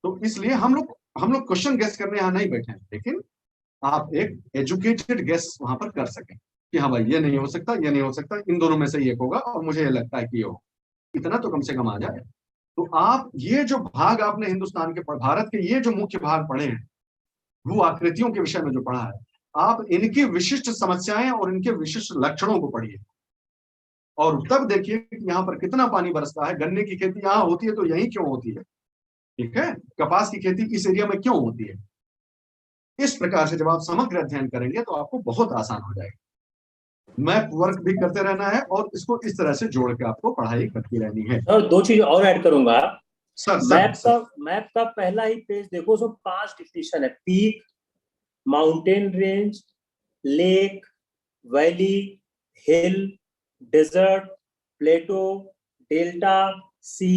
तो इसलिए हम लोग क्वेश्चन गेस करने यहाँ नहीं बैठे हैं, लेकिन आप एक एजुकेटेड गेस वहां पर कर सकें कि हाँ भाई ये नहीं हो सकता, ये नहीं हो सकता, इन दोनों में से एक होगा और मुझे ये लगता है कि ये हो, इतना तो कम से कम आ जाए। तो आप ये जो भाग आपने हिंदुस्तान के, भारत के ये जो मुख्य भाग पढ़े हैं, भू आकृतियों के विषय में जो पढ़ा है, आप इनकी विशिष्ट समस्याएं और इनके विशिष्ट लक्षणों को पढ़िए, और तब देखिए कि यहाँ पर कितना पानी बरसता है, गन्ने की खेती यहाँ होती है तो यही क्यों होती है, ठीक है, कपास की खेती इस एरिया में क्यों होती है। इस प्रकार से जब आप समग्र अध्ययन करेंगे तो आपको बहुत आसान हो जाएगा। मैप वर्क भी करते रहना है और इसको इस तरह से जोड़ के आपको पढ़ाई करती रहनी है। और दो चीज और ऐड करूंगा। सर सर मैप सर का मैप का पहला ही पेज देखो, उसमें 5 डिफिनेशन है: peak, mountain range, lake, valley, hill, desert, plateau, delta, sea,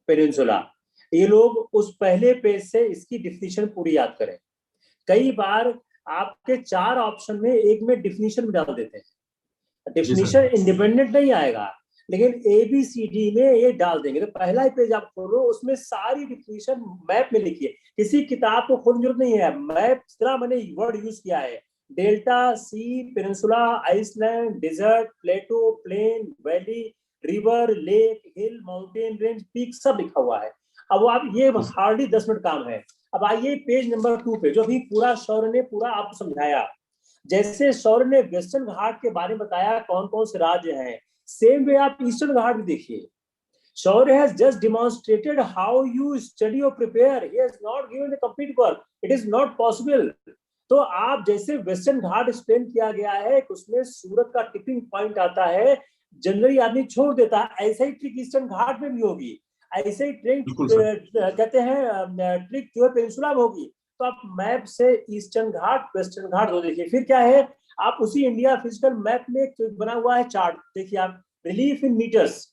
peninsula. ये लोग उस पहले पेज से इसकी डिफिनेशन पूरी याद करें। कई बार आपके 4 ऑप्शन में एक में डिफिनेशन डाल देते हैं, जी सर। डिफिनेशन इंडिपेंडेंट नहीं आएगा, लेकिन ए बी सी डी में ये डाल देंगे। तो पहला ही पेज आप खोलो, उसमें सारी डिफिनेशन मैप में लिखिए। किसी किताब को खोलने की जरूरत नहीं है, मैप इतना मैंने वर्ड यूज किया है: delta, sea, peninsula, Iceland, desert, प्लेटो, प्लेन, वैली, रिवर, लेक, हिल, माउंटेन रेंज, पीक, सब लिखा हुआ है। अब आप ये हार्डली 10 मिनट काम है। अब आइए पेज नंबर 2 पे, जो अभी पूरा शौर्य ने पूरा आपको समझाया। जैसे शौर्य ने वेस्टर्न घाट के बारे में बताया, कौन कौन से राज्य हैं, सेम वे आप ईस्टर्न घाट भी देखिए। शौर्य has just demonstrated how you study or prepare. He has not given the complete work. It is not possible. तो आप जैसे वेस्टर्न घाट एक्सप्लेन किया गया है, उसमें सूरत का टिपिंग पॉइंट आता है, जनरली आदमी छोड़ देता है, ऐसा ही ट्रिक ईस्टर्न घाट में भी होगी, ऐसे ही ट्रिक बिल्कुल सर। कहते हैं ट्रिक जो है पेनिनसुला में होगी। तो आप मैप से ईस्टर्न घाट, वेस्टर्न घाट दो देखिए। फिर क्या है, आप उसी इंडिया फिजिकल मैप में एक बना हुआ है चार्ट, देखिए आप, रिलीफ इन मीटर्स।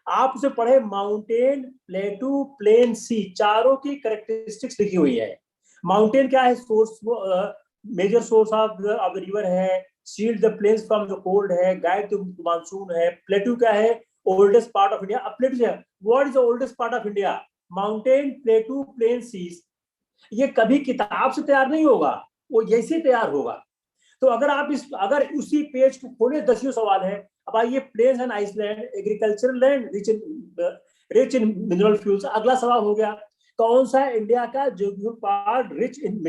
आप उसे पढ़े, माउंटेन, प्लेटू, प्लेन, सी, चारों की कैरेक्टरिस्टिक्स लिखी हुई है। माउंटेन क्या है, source, major source of the river है, shield the plains from the cold है, गाइड टू मानसून है। प्लेटू क्या है, ओल्डेस्ट पार्ट ऑफ इंडिया। अब प्लेटू है, what is the oldest part of India? Mountain, plateau, plain, seas. ये कभी किताब से तैयार नहीं होगा, वो यैसे तैयार होगा। तो अगर आप अगर उसी पेज को खोले, 10 सवाल है। अब आइए, plains and island, agricultural land, rich in mineral fuels. अगला सवाल हो गया, कौन सा इंडिया का जो part rich in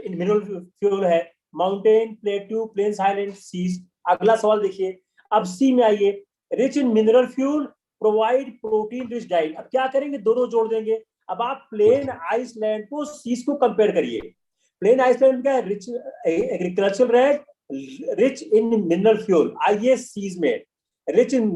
mineral fuel है? Mountain, plateau, plains, highland, seas. अगला सवाल देखिए, अब सी में आइए, rich in mineral fuel, provide protein rich diet. अब क्या करेंगे, दोनों जोड़ देंगे। अब आप प्लेन आइसलैंड को सीज को कंपेयर करिए। प्लेन आइसलैंड का rich agriculture rate, rich in mineral fuel. आइए सीज में, रिच इन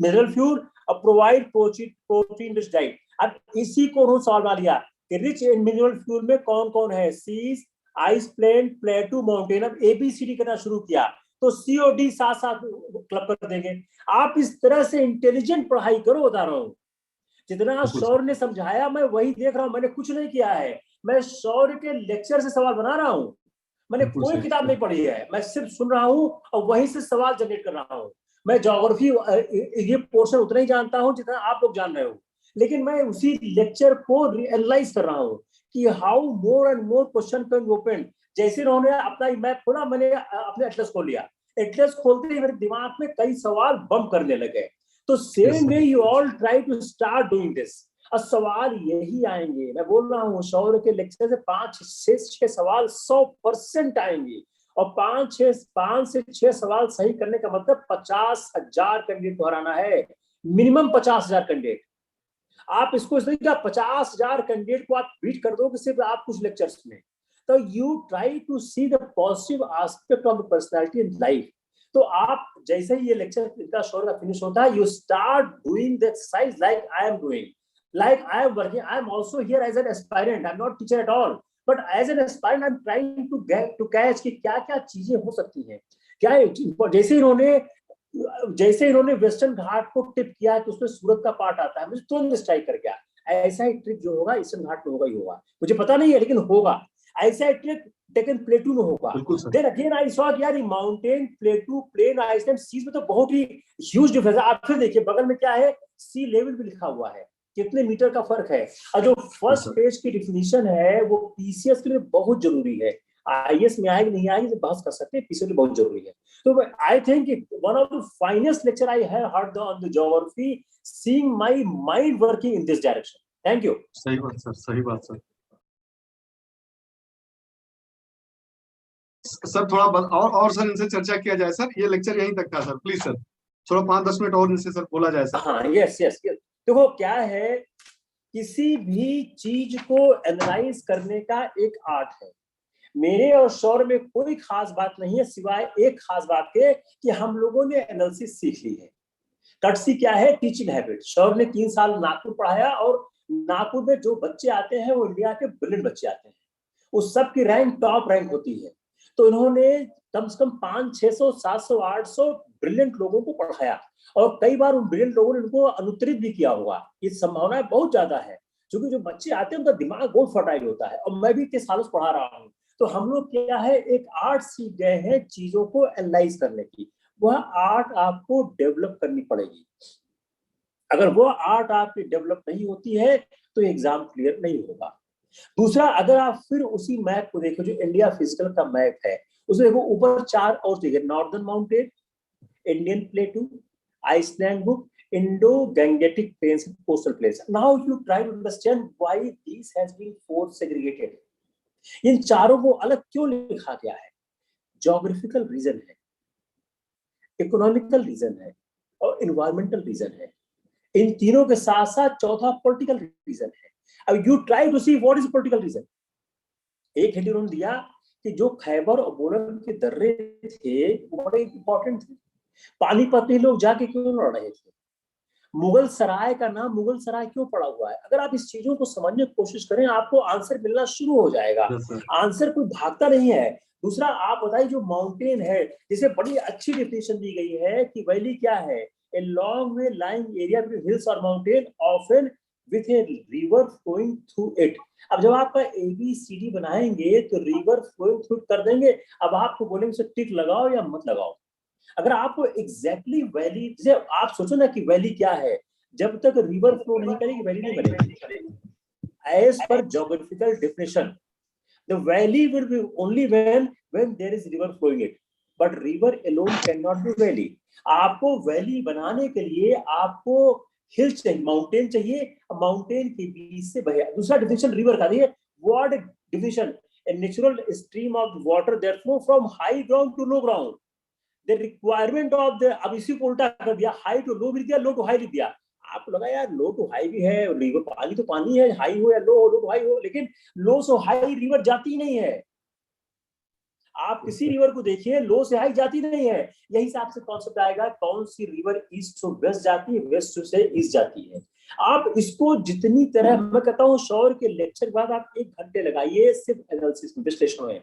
मिनरल फ्यूल और प्रोवाइड प्रोटीन रिच डाइट। अब इसी को उन्होंने सवाल बना लिया कि रिच इन मिनरल फ्यूल में कौन कौन है, seas, ice plain, plateau, mountain. अब एबीसीडी करना शुरू किया, तो सी और डी साथ साथ क्लब कर देंगे। आप इस तरह से इंटेलिजेंट पढ़ाई करो, बता रहा हूं। जितना शौर्य ने समझाया मैं वही देख रहा हूं, मैंने कुछ नहीं किया है। मैं शौर्य के लेक्चर से सवाल बना रहा हूं, मैंने कोई किताब नहीं पढ़ी है, मैं सिर्फ सुन रहा हूं और वहीं से सवाल जनरेट कर रहा हूं। मैं ज्योग्राफी ये पोर्शन उतना ही जानता हूं जितना आप लोग जान रहे हो, लेकिन मैं उसी लेक्चर को एनालाइज कर रहा हूं कि how more and more question can open. जैसे उन्होंने अपना मैप खोला, मैंने अपने एटलस खोल लिया। एटलस खोलते ही मेरे दिमाग में कई सवाल बम करने लगे। तो same way you all try to start doing this. और सवाल यही आएंगे, मैं बोल रहा हूँ, शौर्य के लेक्चर से 5 से 6 सवाल 100% आएंगे। और 5 से 6 सवाल सही करने का मतलब 50,000 कैंडिडेट को हराना है, मिनिमम 50,000 कैंडिडेट। आप इसको इस तरीके 50,000 कैंडिडेट को आप बीट कर दोगे सिर्फ आप कुछ लेक्चर्स में। तो you try to see the positive aspect of the personality in life. तो आप जैसे ही ये लेक्चर इनका शौर्य का फिनिश होता है, you start doing the exercise like I am doing, like I am working. I am also here as an aspirant. I'm not teacher at all, but as an aspirant I'm trying to get to catch कि क्या क्या चीजें हो सकती हैं। क्या जैसे इन्होंने वेस्टर्न घाट को टिप किया तो उसमें सूरत का पार्ट आता है, मुझे तुरंत स्ट्राइक कर गया। ऐसा ही ट्रिक जो होगा ईस्टर्न घाट में होगा ही होगा, मुझे पता नहीं है लेकिन होगा। ऐसा ही ट्रिक डेक्कन प्लेटू में होगा। देन अगेन आई सॉ यार, mountain, plateau, plain, Iceland, seas में तो बहुत ही ह्यूज डिफरेंस है। आप फिर देखिए बगल में क्या है, सी लेवल भी लिखा हुआ है, कितने मीटर का फर्क है। और जो फर्स्ट पेज की डिफिनीशन है वो पीसीएस के लिए बहुत जरूरी है। आईएएस में आएगी नहीं आएगी बहस कर सकते हैं, पीसीएस के लिए बहुत जरूरी है। तो I think one of the finest lecture I have heard on the geography, seeing my mind working in this direction. Thank you. सही बात सर, सही बात सर। सर थोड़ा और सर इनसे चर्चा किया जाए सर, ये लेक्चर यहीं तक था सर, प्लीज सर थोड़ा 5-10 मिनट और इनसे सर बोला जाए सर। हाँ, यस यस यस। देखो क्या है, किसी भी चीज को एनालाइज करने का एक आर्ट है। मेरे और शौर्य में कोई खास बात नहीं है सिवाय एक खास बात के कि हम लोगों ने एनालिसिस सीख ली है। कटसी क्या है? Teaching habit. शौर्य ने 3 साल नागपुर पढ़ाया और नागपुर में जो बच्चे आते हैं वो इंडिया के ब्रिलियंट बच्चे आते हैं, उस सब की रैंक टॉप रैंक होती है। तो इन्होंने कम से कम 500, 600, 700, 800 ब्रिलियंट लोगों को पढ़ाया और कई बार उन ब्रिलियंट लोगों ने उनको अनुत्तरित भी किया होगा। ये संभावना बहुत ज्यादा है क्योंकि जो बच्चे आते हैं उनका दिमाग बहुत फर्टाइल होता है और मैं भी इतने सालों से पढ़ा रहा हूँ। तो हम लोग क्या है, एक आर्ट सीख गए हैं चीजों को एनालाइज करने की। वह आर्ट आपको डेवलप करनी पड़ेगी। अगर वो आर्ट आपकी डेवलप नहीं होती है तो एग्जाम क्लियर नहीं होगा। दूसरा, अगर आप फिर उसी मैप को देखो जो इंडिया फिजिकल का मैप है, उसमें देखो ऊपर 4 और जगह, northern mountain, Indian plateau, island book, Indo Gangetic plains, coastal plains. Now you try to understand why this has been four segregated. इन चारों को अलग क्यों लिखा गया है? ज्योग्राफिकल रीजन है, इकोनॉमिकल रीजन है और इन्वायरमेंटल रीजन है। इन तीनों के साथ साथ चौथा पॉलिटिकल रीजन है। अब you try to see what is political reason. एक हेडिंग उन्होंने दिया कि जो खैबर और बोलन के दर्रे थे वो बड़े इंपॉर्टेंट थे। पानीपत में लोग जाके क्यों लड़ रहे थे? मुगल सराय का नाम मुगल सराय क्यों पड़ा हुआ है? अगर आप इस चीजों को समझने की कोशिश करें आपको आंसर मिलना शुरू हो जाएगा। आंसर कोई भागता नहीं है। दूसरा, आप बताइए जो माउंटेन है, जिसे बड़ी अच्छी डिफिनेशन दी गई है कि वैली क्या है? A long way lying area between hills और mountain often with a river flowing through it. अब जब आपका ABCD बनाएंगे तो रिवर फ्लोइंग थ्रू कर देंगे। अब आपको बोलेंगे से टिक लगाओ या मत लगाओ। अगर आपको एग्जैक्टली वैली, जैसे आप सोचो ना कि वैली क्या है, जब तक रिवर फ्लो नहीं करेगी वैली नहीं बनेगी। As per geographical definition the valley will be only when there is river flowing it, but river alone cannot be valley. आपको वैली बनाने के लिए आपको हिल चाहिए, माउंटेन चाहिए, माउंटेन के बीच से बहे। दूसरा डिफिनेशन रिवर का दिए, what definition? a natural stream of water that flow from high ground to low ground. The requirement of the, अब इसी को उल्टा कर दिया, हाई टू लो भी दिया, लो टू हाई भी दिया। आपको लगा यार लो टू हाई भी है, रिवर पानी तो पानी है, हाई हो या लो हो, लो टू हाई हो, लेकिन लो से हाई रिवर जाती नहीं है। आप किसी रिवर को देखिए, लो से हाई जाती नहीं है। यही हिसाब से कॉन्सेप्ट आएगा, कौन सी रिवर ईस्ट से वेस्ट जाती है, वेस्ट से ईस्ट जाती है। आप इसको जितनी तरह, मैं कहता हूँ शौर्य के लेक्चर के बाद आप 1 घंटे लगाइए सिर्फ एनालिसिस में, विश्लेषण में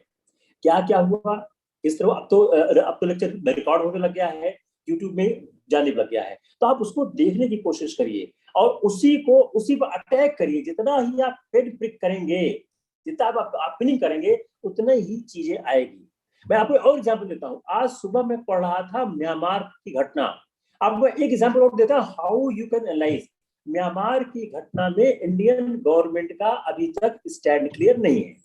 क्या क्या हुआ इस तरह। अब तो लेक्चर रिकॉर्ड होने लग गया है, यूट्यूब में जाने लग गया है, तो आप उसको देखने की कोशिश करिए और उसी पर अटैक करिए। जितना ही आप हेड प्रिक करेंगे, जितना आप पिनिंग करेंगे, उतना ही चीजें आएगी। मैं आपको और एग्जांपल देता हूँ। आज सुबह मैं पढ़ रहा था म्यांमार की घटना। आपको एक एग्जांपल और देता हूँ, how you can analyse. Myanmar की घटना में इंडियन गवर्नमेंट का अभी तक स्टैंड क्लियर नहीं है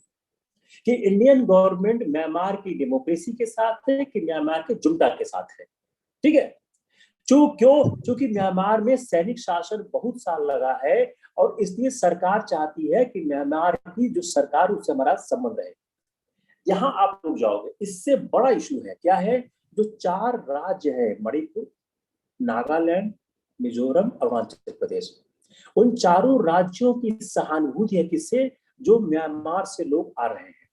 कि इंडियन गवर्नमेंट म्यांमार की डेमोक्रेसी के साथ है कि म्यांमार के जुंटा के साथ है। ठीक है, क्योंकि म्यांमार में सैनिक शासन बहुत साल लगा है और इसलिए सरकार चाहती है कि म्यांमार की जो सरकार उससे हमारा संबंध रहे। यहां आप लोग जाओगे, इससे बड़ा इशू है क्या है? जो 4 राज्य है, मणिपुर, नागालैंड, मिजोरम, अरुणाचल प्रदेश, उन चारों राज्यों की सहानुभूति है किससे? जो म्यांमार से लोग आ रहे हैं।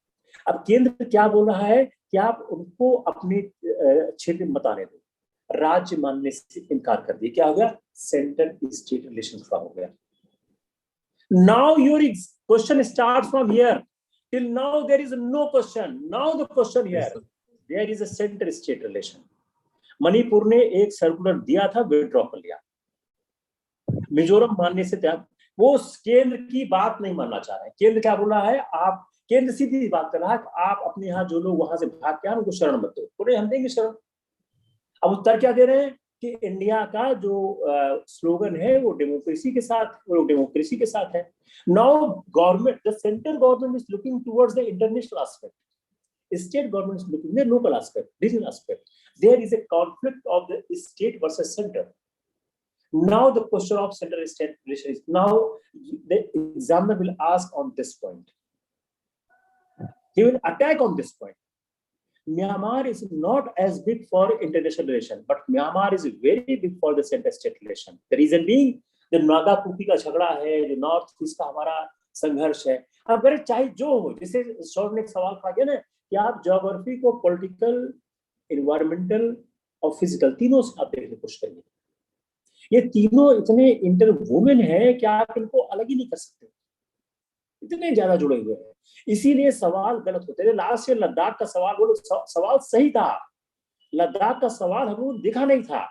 अब केंद्र क्या बोल रहा है कि आप उनको अपने क्षेत्र में मत आने दो, राज्य मानने से इनकार कर दिया। क्या हो गया? सेंटर स्टेट रिलेशन खड़ा हो गया। Now your question starts from here, till now there is no question. Now the question here, there is a center state relation. Manipur ने एक सर्कुलर दिया था, विड्रॉ कर लिया। मिजोरम मानने से त्याग, वो केंद्र की बात नहीं मानना चाह रहे हैं। केंद्र क्या बोल रहा है? आप, केंद्र सीधी बात कर रहा है कि आप अपने यहाँ जो लोग वहां से भाग के आए उनको शरण मत दो, बोले हम देंगे शरण। अब उत्तर क्या दे रहे हैं कि इंडिया का जो स्लोगन है वो डेमोक्रेसी के साथ, वो डेमोक्रेसी के साथ है। Now government, the central government is looking towards the international aspect, state government is looking at local aspect, regional aspect. There is a conflict of the state versus center. Now the question of center state relation is, now the examiner will ask on this point, he will attack on this point. Myanmar is not as big for international relation, but Myanmar is very big for the center state relation. The reason being, the Naga Kuki का झगड़ा है, जो north east का हमारा संघर्ष है। अब अगर चाहे जो हो, जैसे शॉर्ट ने एक सवाल कहा गया ना कि आप ज्योग्राफी को पॉलिटिकल, इन्वायरमेंटल और फिजिकल तीनों से आप देखने की कोशिश करिए। ये तीनों इतने इंटरवोमेन है कि आप इनको अलग ही नहीं कर सकते, इतने ज्यादा जुड़े हुए हैं। इसीलिए सवाल गलत होते हैं। लास्ट ईयर लद्दाख का सवाल, वो सवाल सही था, लद्दाख का सवाल हम लोग देखा नहीं था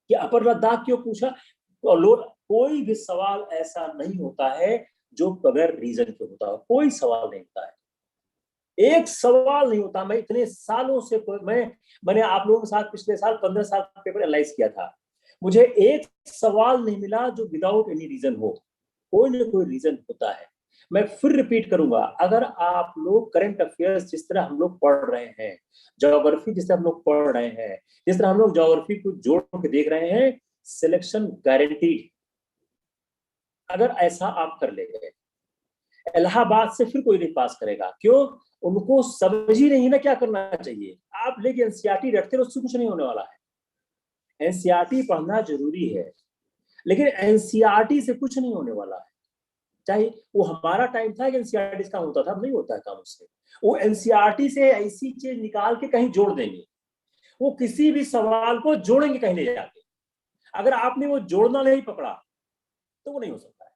कि अपर लद्दाख क्यों पूछा। और लोग, कोई भी सवाल ऐसा नहीं होता है जो बगैर रीजन के होता है, कोई सवाल नहीं होता है, एक सवाल नहीं होता। मैं इतने सालों से मैंने आप लोगों के साथ पिछले साल 15 साल पेपर एनालाइज किया था, मुझे एक सवाल नहीं मिला जो विदाउट एनी रीजन हो, कोई ना कोई रीजन होता है। मैं फिर रिपीट करूंगा, अगर आप लोग करंट अफेयर्स जिस तरह हम लोग पढ़ रहे हैं, ज्योग्राफी जिस तरह हम लोग पढ़ रहे हैं, जिस तरह हम लोग ज्योग्राफी को जोड़ के देख रहे हैं, सिलेक्शन गारंटीड। अगर ऐसा आप कर लेंगे, इलाहाबाद से फिर कोई नहीं पास करेगा। क्यों? उनको समझ ही नहीं ना क्या करना चाहिए। आप लेके एनसीईआरटी रखते हो, उससे कुछ नहीं होने वाला है। एनसीईआरटी पढ़ना जरूरी है, लेकिन एनसीईआरटी से कुछ नहीं होने वाला है। चाहे वो हमारा टाइम था कि एनसीईआरटी का होता था, नहीं होता है काम उससे। वो एनसीईआरटी से ऐसी चीज निकाल के कहीं जोड़ देंगे, वो किसी भी सवाल को जोड़ेंगे कहीं ले जाके। अगर आपने वो जोड़ना नहीं पकड़ा तो वो नहीं हो सकता है।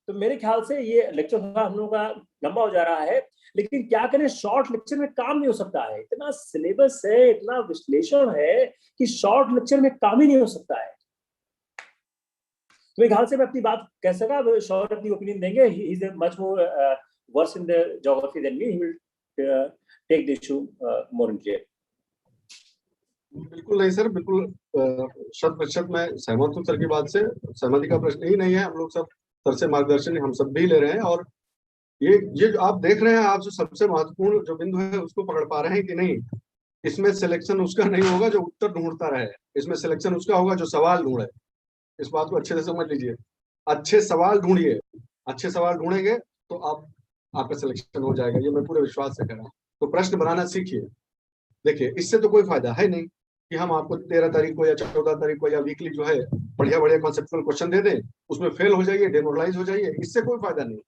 तो मेरे ख्याल से ये लेक्चर थोड़ा हम लोगों का लंबा हो जा रहा है, लेकिन क्या करें, शॉर्ट लेक्चर में काम नहीं हो सकता है। इतना सिलेबस है, इतना विश्लेषण है कि शॉर्ट लेक्चर में काम ही नहीं हो सकता है। तो मेरे ख्याल से मैं अपनी बात कह सका। शॉर्ट अपनी ओपिनियन देंगे, he is much more worse in the geography than me, he will take the issue more in clear. बिल्कुल नहीं सर, बिल्कुल 100% मैं सहमत हूँ सर की बात से। सहमति का प्रश्न ही नहीं है। हम लोग सब सर से मार्गदर्शन हम सब भी ले रहे हैं, और ये जो आप देख रहे हैं, आप जो सबसे महत्वपूर्ण जो बिंदु है उसको पकड़ पा रहे हैं कि नहीं। इसमें सिलेक्शन उसका नहीं होगा जो उत्तर ढूंढता रहे, इसमें सिलेक्शन उसका होगा जो सवाल ढूंढे। इस बात को अच्छे से समझ लीजिए। अच्छे सवाल ढूंढिए, अच्छे सवाल ढूंढेंगे तो आपका सिलेक्शन हो जाएगा, ये मैं पूरे विश्वास से कह रहा हूँ। तो प्रश्न बनाना सीखिए। देखिए, इससे तो कोई फायदा है नहीं कि हम आपको 13 तारीख को या 14 तारीख को या वीकली जो है बढ़िया बढ़िया कॉन्सेप्चुअल क्वेश्चन दे दें, उसमें फेल हो जाइए, डेमोरलाइज हो जाइए, इससे कोई फायदा नहीं।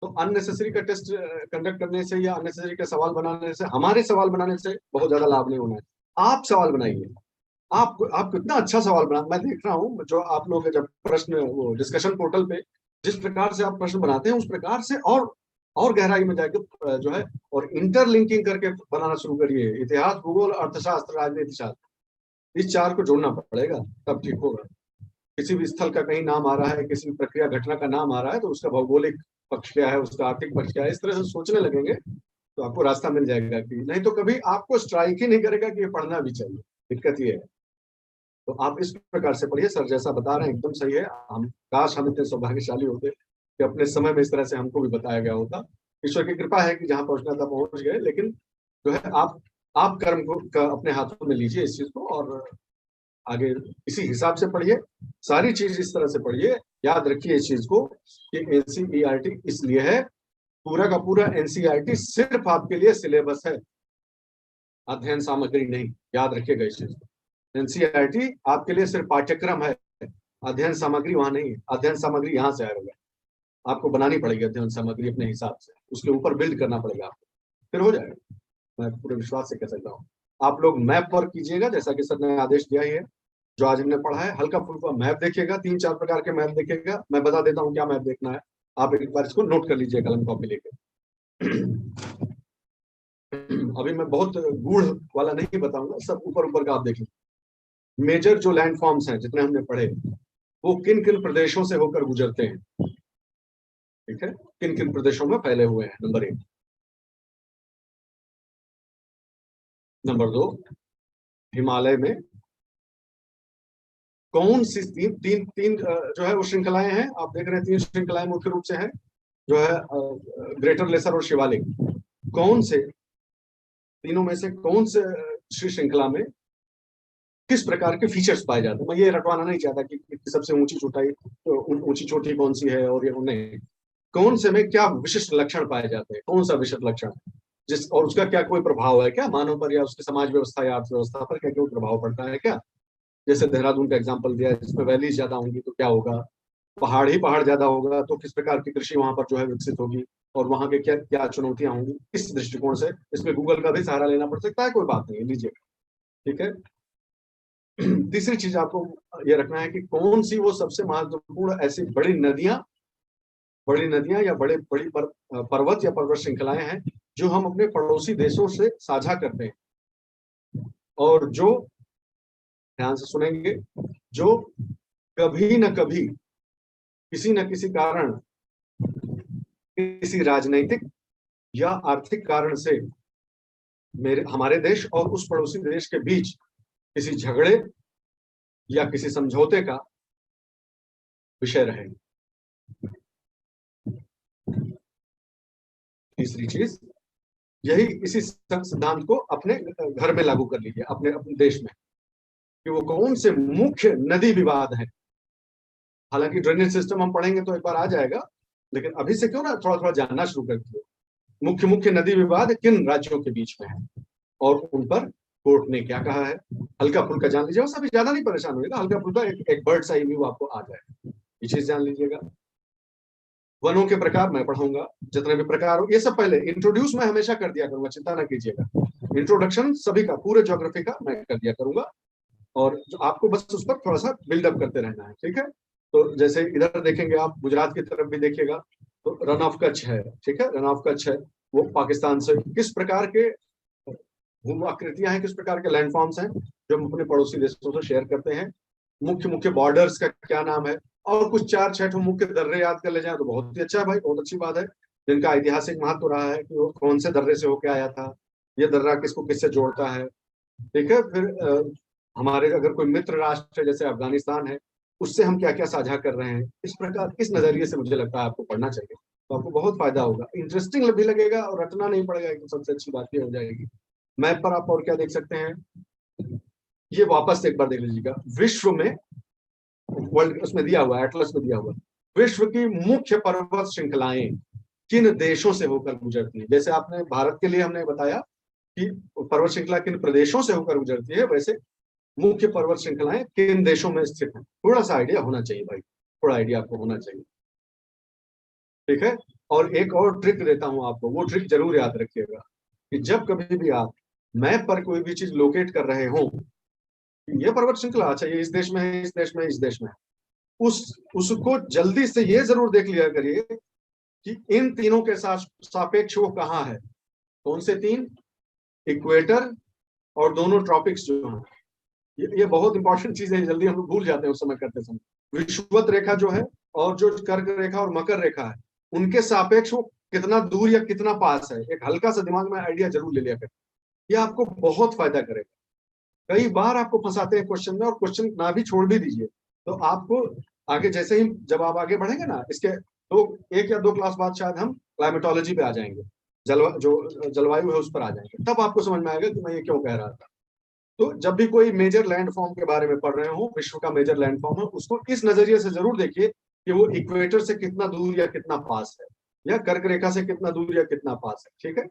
तो अननेसेसरी का टेस्ट कंडक्ट करने से या अननेसेसरी का सवाल बनाने से, हमारे सवाल बनाने से बहुत ज्यादा लाभ नहीं होना है। आप सवाल बनाइए। आप कितना अच्छा सवाल बना, मैं देख रहा हूँ जो आप लोग जब प्रश्न वो डिस्कशन पोर्टल पे जिस प्रकार से आप प्रश्न बनाते हैं, उस प्रकार से और गहराई में जाकर जो है और इंटरलिंकिंग करके बनाना शुरू करिए। इतिहास, भूगोल, अर्थशास्त्र, राजनीति शास्त्र, इस चार को जोड़ना पड़ेगा, तब ठीक होगा। किसी भी स्थल का कहीं नाम आ रहा है, किसी भी प्रक्रिया घटना का नाम आ रहा है, तो उसका भौगोलिक पक्ष क्या है, उसका आर्थिक पक्ष क्या है, इस तरह से सोचने लगेंगे तो आपको रास्ता मिल जाएगा। कि नहीं तो कभी आपको स्ट्राइक ही नहीं करेगा कि ये पढ़ना भी चाहिए। दिक्कत ये है। तो आप इस प्रकार से पढ़िए। सर जैसा बता रहे हैं एकदम सही है। हम काश हम इतने सौभाग्यशाली होते कि अपने समय में इस तरह से हमको भी बताया गया होता। ईश्वर की कृपा है कि जहाँ पहुंचना था पहुंच गए, लेकिन जो है आप कर्म को अपने हाथों में लीजिए इस चीज को, और आगे इसी हिसाब से पढ़िए। सारी चीज इस तरह से पढ़िए। याद रखिए इस चीज को कि एनसीईआरटी इसलिए है, पूरा का पूरा एनसीईआरटी सिर्फ आपके लिए सिलेबस है, अध्ययन सामग्री नहीं। याद रखिएगा इस चीज को। एनसीईआरटी आपके लिए सिर्फ पाठ्यक्रम है, अध्ययन सामग्री वहां नहीं है। अध्ययन सामग्री यहाँ से आएगा, आपको बनानी पड़ेगी अध्ययन सामग्री अपने हिसाब से, उसके ऊपर बिल्ड करना पड़ेगा आपको, फिर हो जाएगा। मैं पूरे विश्वास से कह सकता हूँ। आप लोग मैप वर्क कीजिएगा, जैसा कि सर ने आदेश दिया ही है। जो आज हमने पढ़ा है, हल्का फुल्का मैप देखिएगा, 3-4 प्रकार के मैप देखिएगा। मैं बता देता हूँ क्या मैप देखना है, आप एक बार इसको नोट कर लीजिए कलम कॉपी लेके। अभी मैं बहुत गूढ़ वाला नहीं बताऊंगा, सब ऊपर ऊपर का आप देख लीजिए। मेजर जो लैंड फॉर्म्स हैं जितने हमने पढ़े, वो किन किन प्रदेशों से होकर गुजरते हैं, ठीक है, किन किन प्रदेशों में फैले हुए हैं, नंबर 1। नंबर 2, हिमालय में कौन सी तीन जो है वो श्रृंखलाएं हैं। आप देख रहे हैं 3 श्रृंखलाएं मुख्य रूप से हैं, जो है ग्रेटर, लेसर और शिवालिक। कौन से तीनों में से कौन से श्रृंखला में किस प्रकार के फीचर्स पाए जाते हैं। मैं ये रटवाना नहीं चाहता कि सबसे ऊंची चोटी कौन सी है और ये नहीं, कौन से में क्या विशिष्ट लक्षण पाए जाते हैं, कौन सा विशिष्ट लक्षण और उसका क्या कोई प्रभाव है क्या मानव पर, या उसकी समाज व्यवस्था या अर्थव्यवस्था पर क्या कोई प्रभाव पड़ता है क्या। जैसे देहरादून का एग्जाम्पल दिया है, जिसमें वैलीज ज्यादा होंगी तो क्या होगा, पहाड़ ही पहाड़ ज्यादा होगा तो किस प्रकार की कृषि वहां पर जो है विकसित होगी, और वहां के क्या क्या चुनौतियां होंगी, इस दृष्टिकोण से इसमें गूगल का भी सहारा लेना पड़ सकता है, कोई बात नहीं, लीजिए। ठीक है। तीसरी चीज आपको ये रखना है कि कौन सी वो सबसे महत्वपूर्ण ऐसी बड़ी नदियां या बड़ी पर्वत या पर्वत श्रृंखलाएं हैं जो हम अपने पड़ोसी देशों से साझा करते हैं, और जो, ध्यान से सुनेंगे, जो कभी न कभी किसी न किसी कारण, किसी राजनीतिक या आर्थिक कारण से हमारे देश और उस पड़ोसी देश के बीच किसी झगड़े या किसी समझौते का विषय रहे। तीसरी चीज यही, इसी सिद्धांत को अपने घर में लागू कर लीजिए, अपने अपने देश में, कि वो कौन से मुख्य नदी विवाद है। हालांकि ड्रेनेज सिस्टम हम पढ़ेंगे तो एक बार आ जाएगा, लेकिन अभी से क्यों ना थोड़ा थोड़ा जानना शुरू कर दिए। मुख्य मुख्य नदी विवाद किन राज्यों के बीच में है और उन पर कोर्ट ने क्या कहा है, हल्का फुल्का जान लीजिएगा, सभी ज्यादा नहीं परेशान होगा, हल्का फुल्का एक बर्ड्स आई व्यू आपको आ जाएगा, ये चीज जान लीजिएगा। वनों के प्रकार मैं पढ़ाऊंगा, जितने भी प्रकार हो, ये सब पहले इंट्रोड्यूस मैं हमेशा कर दिया करूंगा, चिंता ना कीजिएगा। इंट्रोडक्शन सभी का, पूरे ज्योग्राफी का मैं कर दिया करूंगा, और जो आपको बस उस पर थोड़ा सा बिल्डअप करते रहना है। ठीक है। तो जैसे इधर देखेंगे आप, गुजरात की तरफ भी देखिएगा तो रन ऑफ कच्छ है। ठीक है, रन ऑफ कच्छ है, वो पाकिस्तान से किस प्रकार के भू आकृतियां हैं, किस प्रकार के लैंडफॉर्म्स हैं जो हम अपने पड़ोसी देशों से शेयर करते हैं, मुख्य मुख्य बॉर्डर्स का क्या नाम है, और कुछ 4-6 मुख्य दर्रे याद कर ले जाए तो बहुत ही अच्छा है भाई, बहुत अच्छी बात है, जिनका ऐतिहासिक महत्व रहा है कि वो कौन से दर्रे से होके आया था, ये दर्रा किसको किससे जोड़ता है। ठीक है। फिर हमारे अगर कोई मित्र राष्ट्र है जैसे अफगानिस्तान है, उससे हम क्या क्या साझा कर रहे हैं, इस प्रकार, इस नजरिए से मुझे लगता है आपको पढ़ना चाहिए, तो आपको बहुत फायदा होगा, इंटरेस्टिंग भी लगेगा और रटना नहीं पड़ेगा, तो सबसे अच्छी बात ये हो जाएगी। मैप पर आप और क्या देख सकते हैं, ये वापस से एक बार देख लीजिएगा, विश्व में, वर्ल्ड उसमें दिया हुआ है, एटलस में दिया हुआ है, विश्व की मुख्य पर्वत श्रृंखलाएं किन देशों से होकर गुजरती है। जैसे आपने भारत के लिए हमने बताया कि पर्वत श्रृंखला किन प्रदेशों से होकर गुजरती है, वैसे मुख्य पर्वत श्रृंखलाएं किन देशों में स्थित हैं, थोड़ा सा आइडिया होना चाहिए भाई, थोड़ा आइडिया आपको होना चाहिए। ठीक है। और एक और ट्रिक देता हूं आपको, वो ट्रिक जरूर याद रखिएगा कि जब कभी भी आप मैप पर कोई भी चीज लोकेट कर रहे हो, ये पर्वत श्रृंखला, अच्छा ये इस देश में है, इस देश में, इस देश में है, उसको जल्दी से ये जरूर देख लिया करिए कि इन तीनों के साथ सापेक्ष वो कहाँ है, कौन से तीन, इक्वेटर और दोनों ट्रॉपिक्स जो हैं, ये बहुत इंपॉर्टेंट चीजें हैं, जल्दी हम लोग भूल जाते हैं उस समय करते समय। विषुवत रेखा जो है और जो कर्क रेखा और मकर रेखा है, उनके सापेक्ष वो कितना दूर या कितना पास है, एक हल्का सा दिमाग में आइडिया जरूर ले लिया करें, ये आपको बहुत फायदा करेगा। कई बार आपको फंसाते हैं क्वेश्चन में, और क्वेश्चन ना भी छोड़ भी दीजिए तो आपको आगे, जैसे ही जब आप आगे बढ़ेंगे ना, इसके दो, 1 या 2 क्लास बाद शायद हम क्लाइमेटोलॉजी पे आ जाएंगे, जो जलवायु है उस पर आ जाएंगे, तब आपको समझ में आएगा कि मैं ये क्यों कह रहा था। तो जब भी कोई मेजर लैंडफॉर्म के बारे में पढ़ रहे हो, विश्व का मेजर लैंडफॉर्म है, उसको इस नजरिए से जरूर देखिए कि वो इक्वेटर से कितना दूर या कितना पास है, या कर्क रेखा से कितना दूर या कितना पास है। ठीक है।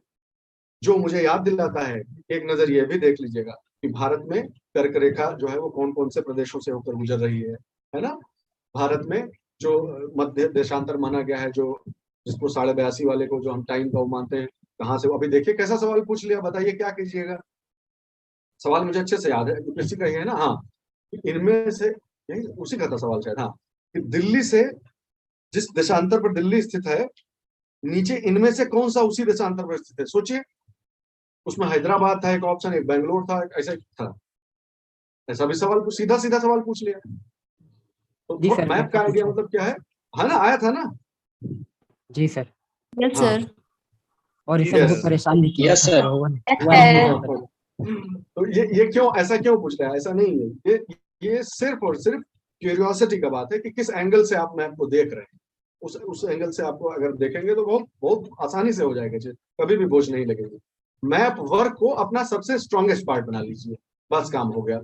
जो मुझे याद दिलाता है, एक नजर ये भी देख लीजिएगा कि भारत में कर्क रेखा जो है वो कौन कौन से प्रदेशों से होकर गुजर रही है ना। भारत में जो मध्य देशांतर माना गया है, जो जिसको 82.5 वाले को जो हम टाइम का मानते हैं, कहाँ से, अभी देखिए कैसा सवाल पूछ लिया, बताइए क्या कीजिएगा। सवाल मुझे अच्छे से याद है, यूपीएससी का ही है ना। हाँ, इनमें से यही उसी का था सवाल शायद, हाँ, कि दिल्ली से, जिस देशांतर पर दिल्ली स्थित है, नीचे इनमें से कौन सा उसी देशांतर पर स्थित है, सोचिए। उसमें हैदराबाद था एक ऑप्शन, एक बेंगलोर था, ऐसा था, ऐसा भी सवाल, सीधा सीधा सवाल पूछ लिया। तो जी सर, मैप का आइडिया मतलब क्या है ना, आया था ना। जी सर। Yes sir. और इसे बहुत परेशान भी किया सर। तो ये क्यों, ऐसा क्यों पूछ रहा है, ऐसा नहीं है, ये सिर्फ और सिर्फ क्यूरियोसिटी का बात है कि किस एंगल से आप मैप को देख रहे हैं। उस एंगल से आपको अगर देखेंगे तो बहुत बहुत आसानी से हो जाएगा, कभी भी बोझ नहीं लगेगी। मैप वर्क को अपना सबसे स्ट्रॉन्गेस्ट पार्ट बना लीजिए, बस काम हो गया।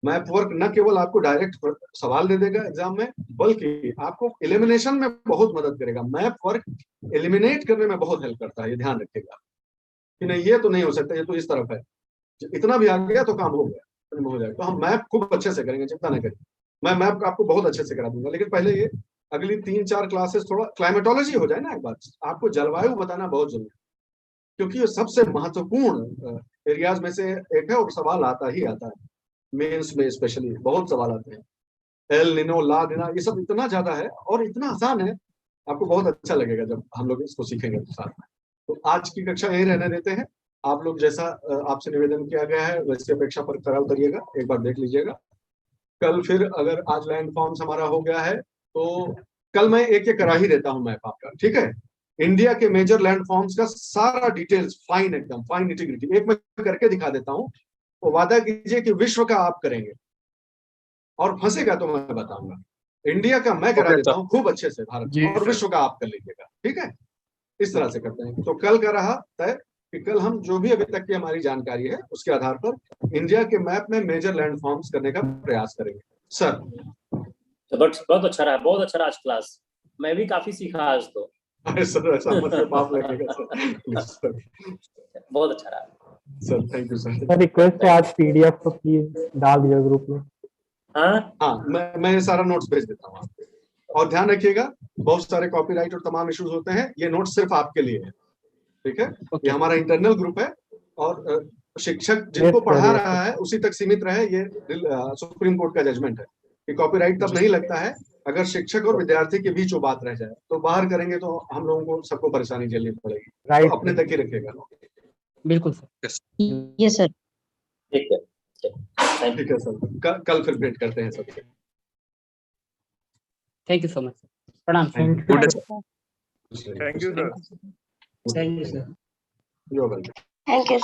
मैप वर्क न केवल आपको डायरेक्ट सवाल दे देगा एग्जाम में, बल्कि आपको एलिमिनेशन में बहुत मदद करेगा। मैप वर्क एलिमिनेट करने में बहुत हेल्प करता है, ये ध्यान रखिएगा कि नहीं ये तो नहीं हो सकता, ये तो इस तरफ है, इतना भी आ गया तो काम हो गया, हो जाएगा। तो हम मैप खूब अच्छे से करेंगे, चिंता न करें। मैं आपको बहुत अच्छे से करा दूंगा, लेकिन पहले ये अगली 3-4 क्लासेस थोड़ा क्लाइमेटोलॉजी हो जाए ना एक बार, आपको जलवायु बताना बहुत जरूरी है, क्योंकि ये सबसे महत्वपूर्ण एरियाज में से एक है और सवाल आता ही आता है मेंस में, स्पेशली बहुत सवाल आते हैं। एल निनो, ला निना, ये सब इतना ज्यादा है और इतना आसान है, आपको बहुत अच्छा लगेगा जब हम लोग इसको सीखेंगे तो साथ में। तो आज की कक्षा यही रहने देते हैं। आप लोग जैसा आपसे निवेदन किया गया है वैसी अपेक्षा पर खरा उतरिएगा, एक बार देख लीजिएगा। कल फिर अगर आज लैंड फॉर्म्स हमारा हो गया है तो कल मैं एक एक करा ही देता हूं मैप आपका, ठीक है? इंडिया के मेजर लैंड फॉर्म्स का सारा डिटेल्स फाइन, एकदम फाइन इंटीग्रिटी एक मैं करके दिखा देता हूं। तो वादा कीजिए कि विश्व का आप करेंगे, और फंसेगा तो मैं बताऊंगा। इंडिया का मैं करा देता हूं खूब अच्छे से भारत, और विश्व का आप कर लीजिएगा, ठीक है? इस तरह से करते हैं। तो कल का रहा तय कि कल हम जो भी अभी तक की हमारी जानकारी है उसके आधार पर इंडिया के मैप में मेजर लैंड फॉर्म्स करने का प्रयास करेंगे। सर तो बहुत अच्छा रहा, बहुत अच्छा रहा आज क्लास, मैं भी काफी सीखा आज तो। अरे सर ऐसा मत पाप लगेगा सर। बहुत अच्छा रहा sir, thank you sir. Sir request है आज पीडीएफ तो प्लीज डाल दीजिए ग्रुप में। हाँ, मैं सारा नोट्स भेज देता हूँ आपको। और ध्यान रखिएगा बहुत सारे कॉपीराइट और तमाम इश्यूज होते हैं, ये नोट्स सिर्फ आपके लिए है, ठीक है? ये हमारा इंटरनल ग्रुप है और शिक्षक जिनको पढ़ा रहा है उसी तक सीमित रहे, ये सुप्रीम कोर्ट का जजमेंट है कि कॉपीराइट तब नहीं लगता है अगर शिक्षक और विद्यार्थी के बीच वो बात रह जाए, तो बाहर करेंगे तो हम लोगों को सबको परेशानी झेलनी पड़ेगी। तो अपने तक ही रखिएगा। बिल्कुल सर। Yes sir. ठीक है सर, कल फिर भेंट करते हैं सबसे। Thank you so much. प्रणाम। Thank you thank you sir. Thank you sir. You are welcome. Thank you.